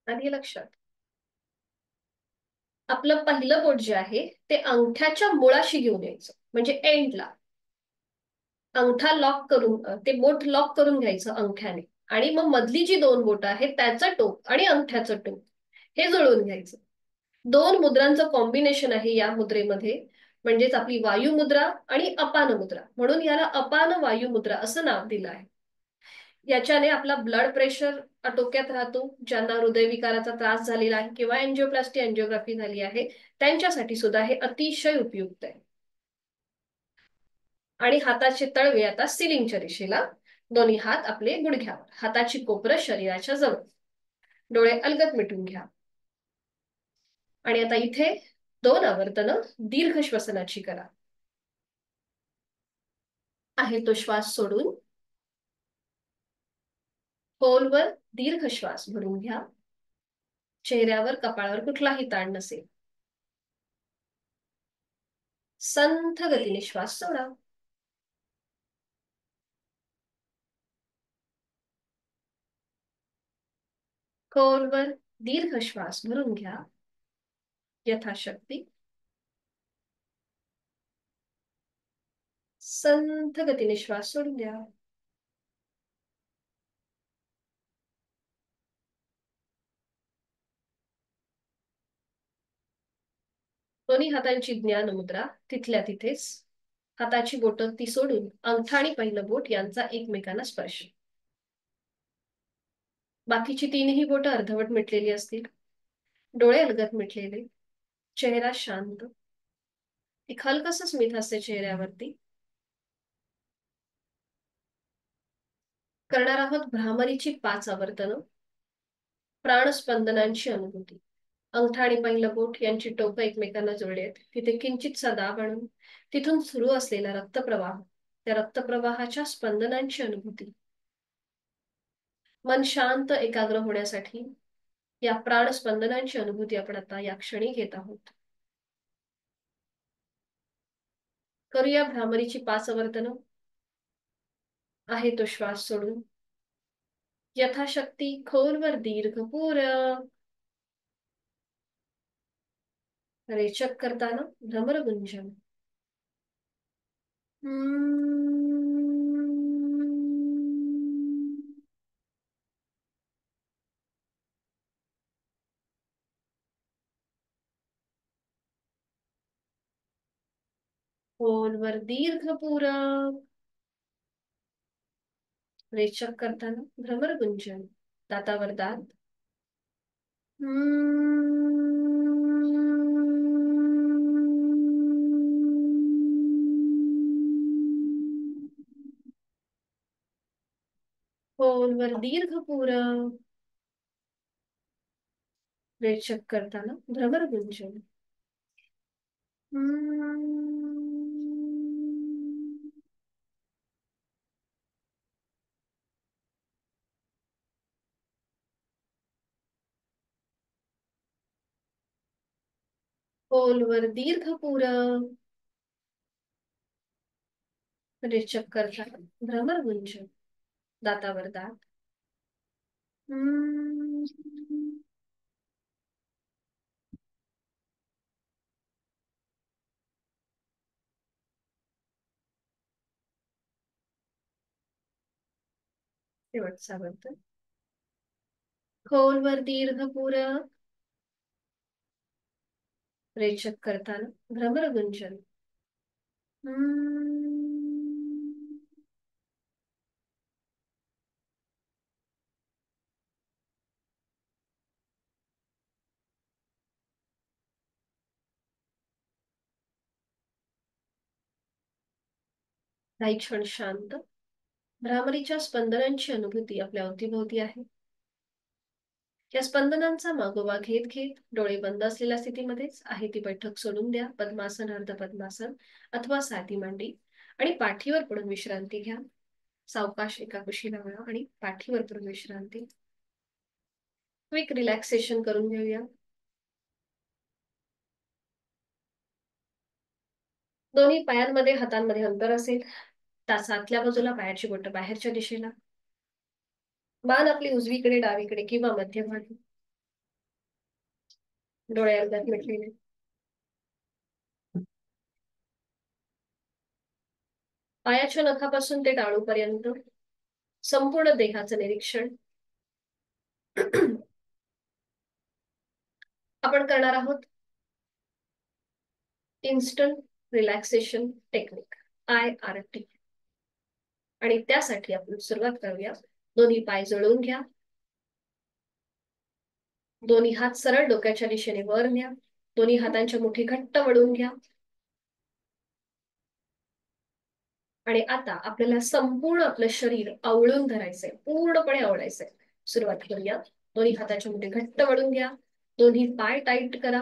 आणि लक्षात, आपलं पहिलं बोट जे आहे ते अंगठ्याच्या मुळाशी घेऊन यायचं म्हणजे एंडला. अंगठा लॉक करून, ते बोट लॉक करून घ्यायचं अंगठ्याने. आणि मग मधली जी दोन बोट आहेत त्याचं टोक आणि अंगठ्याचं टोक हे जुळून घ्यायचं. दोन मुद्रांचं कॉम्बिनेशन आहे या मुद्रेमध्ये. म्हणजेच आपली वायू मुद्रा आणि अपान मुद्रा, म्हणून याला अपान वायू मुद्रा असं नाव दिलं आहे. याच्याने आपला ब्लड प्रेशर आटोक्यात राहतो. ज्यांना हृदयविकाराचा त्रास झालेला आहे किंवा एंजिओप्लास्टी एंजिओग्राफी झाली आहे त्यांच्यासाठी सुद्धा हे अतिशय उपयुक्त आहे. आणि हाताचे तळवे आता सिलिंगच्या दिशेला, दोन्ही हात आपले गुडघ्यावर, हाताची कोपरं शरीराच्या जवळ. डोळे अलगद मिटून घ्या. आणि आता इथे 2 आवर्तनं दीर्घ श्वसनाची करा. आहे तो श्वास सोडून खोलवर दीर्घ श्वास भरून घ्या. चेहऱ्यावर कपाळावर कुठलाही ताण नसेल. संथ गतीने श्वास सोडा. खोलवर दीर्घ श्वास भरून घ्या यथाशक्ती. संथ गतीने श्वास सोडून द्या. दोन्ही हातांची ज्ञान मुद्रा तिथल्या तिथेच. हाताची बोटं ती सोडून अंगठा आणि पहिलं बोट यांचा एकमेकांना स्पर्श. बाकीची तीनही बोटं अर्धवट मिटलेली असतील, डोळे अलगद मिटलेले, चेहरा शांत. एक हलकस स्मित हास्य चेहऱ्यावरती. करणार आहोत भ्रामरीची 5 आवर्तनं. प्राणस्पंदनांची अनुभूती. अंगठा आणि पहिलं बोट यांची टोकं एकमेकांना जोडली आहेत. तिथे किंचितसा दाब आणून तिथून सुरू असलेला रक्तप्रवाह, त्या रक्तप्रवाहाच्या स्पंदनांची अनुभूती. मन शांत एकाग्र होण्यासाठी या प्राणस्पंदनांची अनुभूती आपण आता या क्षणी घेत आहोत. करूया भ्रामरीची 5 आवर्तनं. आहे तो श्वास सोडून यथाशक्ती खोलवर दीर्घ पूरक. रेचक करताना भ्रमरगुंजन. खोलवर दीर्घ पूरक. रेचक करताना भ्रमरगुंजन. दातावर दात. खोलवर दीर्घ पूरक. रेचक करताना भ्रमरगुंजन. खोलवर दीर्घ पूरक. रेचक करताना भ्रमरगुंजन. दातावर दात. शेवटचा वर्तन. खोलवर दीर्घ पूरक. रेचक करताना भ्रमरगुंजन. काही क्षण शांत. भ्रामरीच्या स्पंदनांची अनुभूती आपल्या अवतीभोवती आहे. या स्पंदनांचा मागोवा घेत घेत डोळे बंद असलेल्या स्थितीमध्येच आहे ती बैठक सोडून द्या. पद्मासन, अर्ध पद्मासन अथवा साधी मांडी आणि पाठीवर पडून विश्रांती घ्या. सावकाश एका कुशीला वळा आणि पाठीवर पडून विश्रांती. क्विक रिलॅक्सेशन करून घेऊया. दोन्ही पायांमध्ये हातांमध्ये अंतर असेल. तासा आतल्या बाजूला पायाची बोटं बाहेरच्या दिशेला. मान आपली उजवीकडे, डावीकडे किंवा मध्यभागी. डोळे अर्ध्यात मिटलेले. पायाच्या नखापासून ते टाळूपर्यंत संपूर्ण देहाचं निरीक्षण. आपण करणार आहोत इन्स्टंट रिलॅक्सेशन टेक्निक, IRT. आणि त्यासाठी आपण सुरुवात करूया. दोन्ही पाय जोडून घ्या. दोन्ही हात सरळ डोक्याच्या दिशेने वर न्या. दोन्ही हातांच्या मुठी घट्ट वळून घ्या. आणि आता आपल्याला संपूर्ण आपलं शरीर आवळून धरायचंय, पूर्णपणे आवळायचंय. सुरुवात करूया. दोन्ही हाताच्या मुठी घट्ट वळून घ्या. दोन्ही पाय टाईट करा.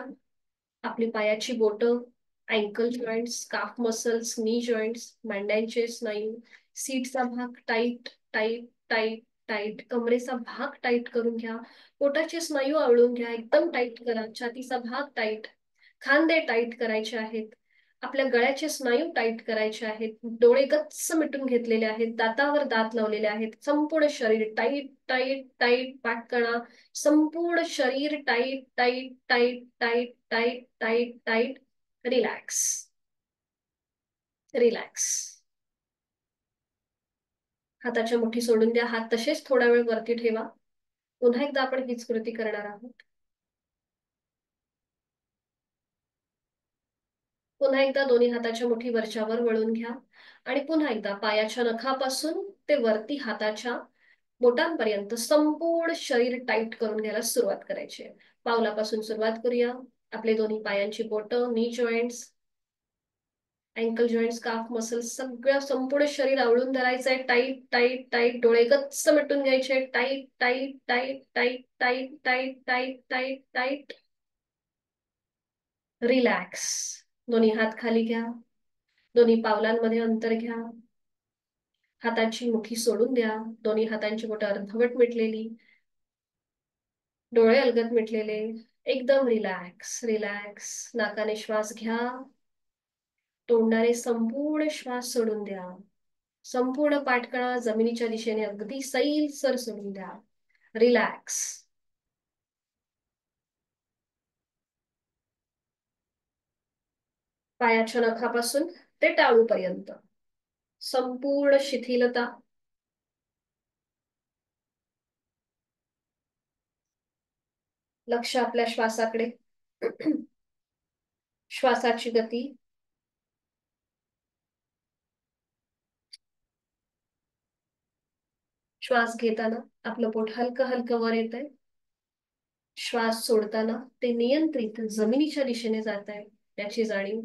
आपली पायाची बोटं, अँकल जॉईंट्स, काफ मसल्स, नी जॉईंट्स, मांड्यांचे स्नायू, सीटचा भाग टाईट टाईट टाईट टाईट. कमरेचा भाग टाईट करून घ्या. पोटाचे स्नायू आवळून घ्या, एकदम टाईट करा. छातीचा भाग टाईट. खांदे टाईट करायचे आहेत. आपल्या गळ्याचे स्नायू टाईट करायचे आहेत. डोळे गच्च मिटून घेतलेले आहेत. दातावर दात लावलेले आहेत. संपूर्ण शरीर टाईट टाईट टाईट. पाठकणा संपूर्ण शरीर tight tight tight tight tight tight tight. Relax relax. हाताच्या मुठी सोडून द्या. हात तसेच थोडा वेळ वरती ठेवा. पुन्हा एकदा आपण हीच कृती करणार आहोत. पुन्हा एकदा दोन्ही हाताच्या मुठी वरच्यावर वळून घ्या आणि पुन्हा एकदा पायाच्या नखापासून ते वरती हाताच्या बोटांपर्यंत संपूर्ण शरीर टाईट करून घ्यायला सुरुवात करायची आहे. पावलापासून सुरुवात करूया. आपले दोन्ही पायांची बोटं, knee joints, ankle joints, calf muscles सगळं संपूर्ण शरीर आवळून धरायचंय. Tight tight tight. डोळे गच्च मिटून घ्यायचे. Tight tight tight tight tight tight tight tight tight. Relax. दोन्ही हात खाली घ्या. दोन्ही पावलांमध्ये अंतर घ्या. हाताची मुठी सोडून द्या. दोन्ही हातांची बोटं अर्धवट मिटलेली. डोळे अलगद मिटलेले. एकदम रिलॅक्स रिलॅक्स. नाकाने श्वास घ्या. तोंडाने संपूर्ण श्वास सोडून द्या. संपूर्ण पाठकळा जमिनीच्या दिशेने अगदी सैलसर सोडून द्या. रिलॅक्स. पायाच्या नखापासून ते टाळूपर्यंत संपूर्ण शिथिलता. लक्ष आपल्या श्वासाकडे. श्वासाची गती. श्वास घेताना आपलं पोट हलकं हलकं वर येत आहे. श्वास सोडताना ते नियंत्रित जमिनीच्या दिशेने जात आहे याची जाणीव.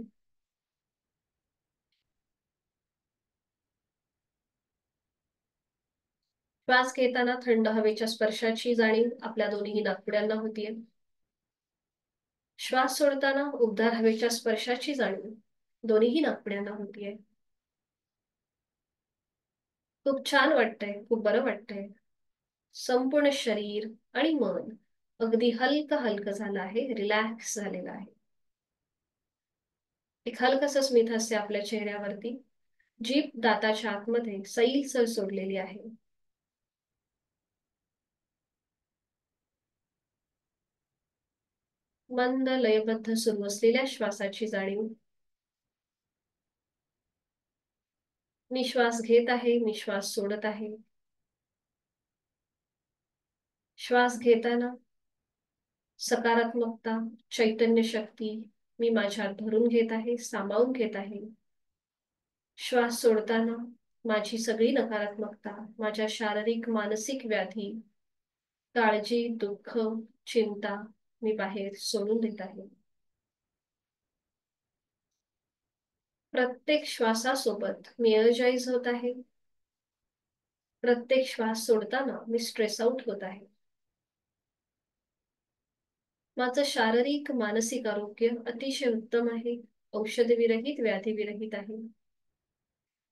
श्वास घेताना थंड हवेच्या स्पर्शाची जाणीव आपल्या दोन्ही नाकपुड्यांना होतीये. श्वास सोडताना उबदार हवेच्या स्पर्शाची जाणीव दोन्हीही नाकपुड्यांना होतीये. खूप छान वाटतंय. खूप बरं वाटतंय. संपूर्ण शरीर आणि मन अगदी हलकं हलकं झालं आहे. रिलॅक्स झालेलं आहे. एक हलकंसं स्मित हास्य आपल्या चेहऱ्यावरती. जीभ दाताच्या आतमध्ये सैलसर सोडलेली आहे. मंद लयबद्ध सुरू असलेल्या श्वासाची जाणीव. मी श्वास घेत आहे. मी श्वास सोडत आहे. श्वास घेताना सकारात्मकता, चैतन्य शक्ती मी माझ्यात भरून घेत आहे, सामावून घेत आहे. श्वास सोडताना माझी सगळी नकारात्मकता, माझ्या शारीरिक मानसिक व्याधी, काळजी, दुःख, चिंता मी बाहेर सोडून देत आहे. प्रत्येक श्वासासोबत मी एनर्जाइज होत आहे. प्रत्येक श्वास सोडताना मी स्ट्रेस आउट होत आहे. माझं शारीरिक मानसिक आरोग्य अतिशय उत्तम आहे. औषधविरहित, व्याधीविरहित आहे.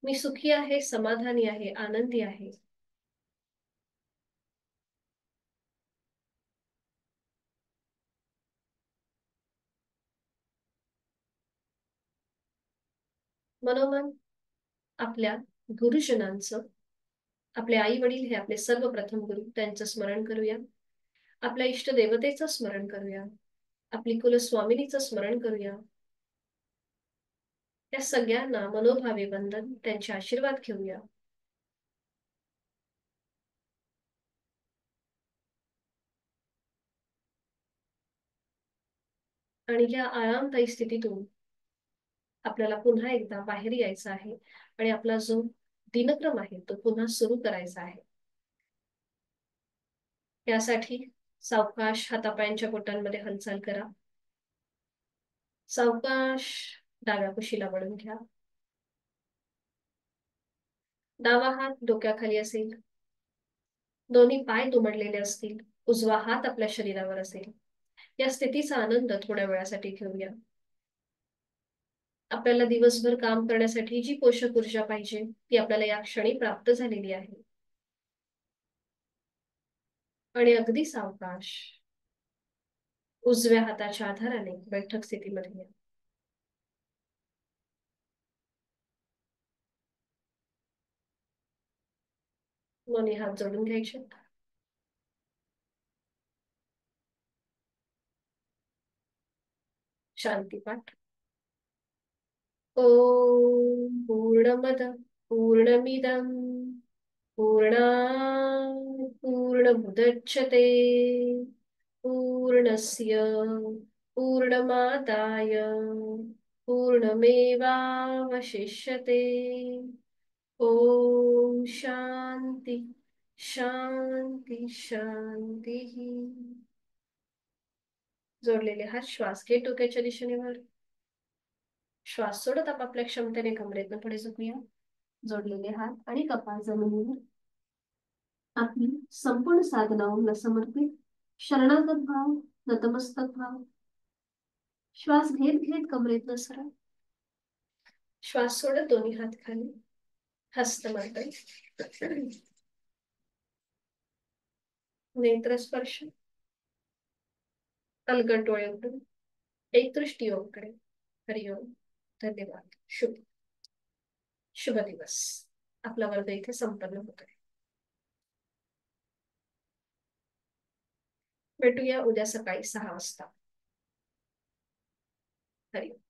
मी सुखी आहे, समाधानी आहे, आनंदी आहे. मनोमन आपल्या गुरुजनांचं, आपले आई वडील हे आपले सर्वप्रथम गुरु, त्यांचं स्मरण करूया. आपल्या इष्ट देवतेचं स्मरण करूया. आपली कुलस्वामिनीचं स्मरण करूया. त्या सगळ्यांना मनोभावे वंदन, त्यांचे आशीर्वाद घेऊया. आणि या आरामदायी स्थितीतून आपल्याला पुन्हा एकदा बाहेर यायचं आहे आणि आपला जो दिनक्रम आहे तो पुन्हा सुरू करायचा आहे. यासाठी सावकाश हातापायांच्या बोटांमध्ये हालचाल करा. सावकाश डाव्या कुशीला वळून घ्या. डावा हात डोक्याखाली असेल. दोन्ही पाय दुमडलेले असतील. उजवा हात आपल्या शरीरावर असेल. या स्थितीचा आनंद थोड्या वेळासाठी घेऊया. आपल्याला दिवसभर काम करण्यासाठी जी पोषक ऊर्जा पाहिजे ती आपल्याला या क्षणी प्राप्त झालेली आहे. आणि अगदी सावकाश उजव्या हाताच्या आधाराने बैठक स्थितीमध्ये या. दोन्ही हात जोडून घ्यायचे. शांतीपाठ. ओम पूर्णमद पूर्णमिदं पूर्णात् पूर्णमुदच्यते पूर्णस्य पूर्णमादाय पूर्णमेवावशिष्यते. ओम शांती शांती शांती. जोडलेले हात श्वास घे डोक्याच्या दिशेने वर. श्वास सोडत आपापल्या क्षमतेने कमरेतनं पुढे झुकूया. जोडलेले हात आणि कपाळ जमिनीवर. आपली संपूर्ण साधना ओमला समर्पित. शरणागत भाव, नतमस्तक भाव. श्वास घेत घेत कमरेतनं सरळ. श्वास सोडत दोन्ही हात खाली. हस्तमैथुन. नेत्र स्पर्श. अलगद डोळे उघडून एक दृष्टी ओमकडे. हरिओम. धन्यवाद. शुभ शुभ दिवस. आपला वर्ग इथे संपन्न होतोय. भेटूया उद्या सकाळी 6 वाजता. हरिओम.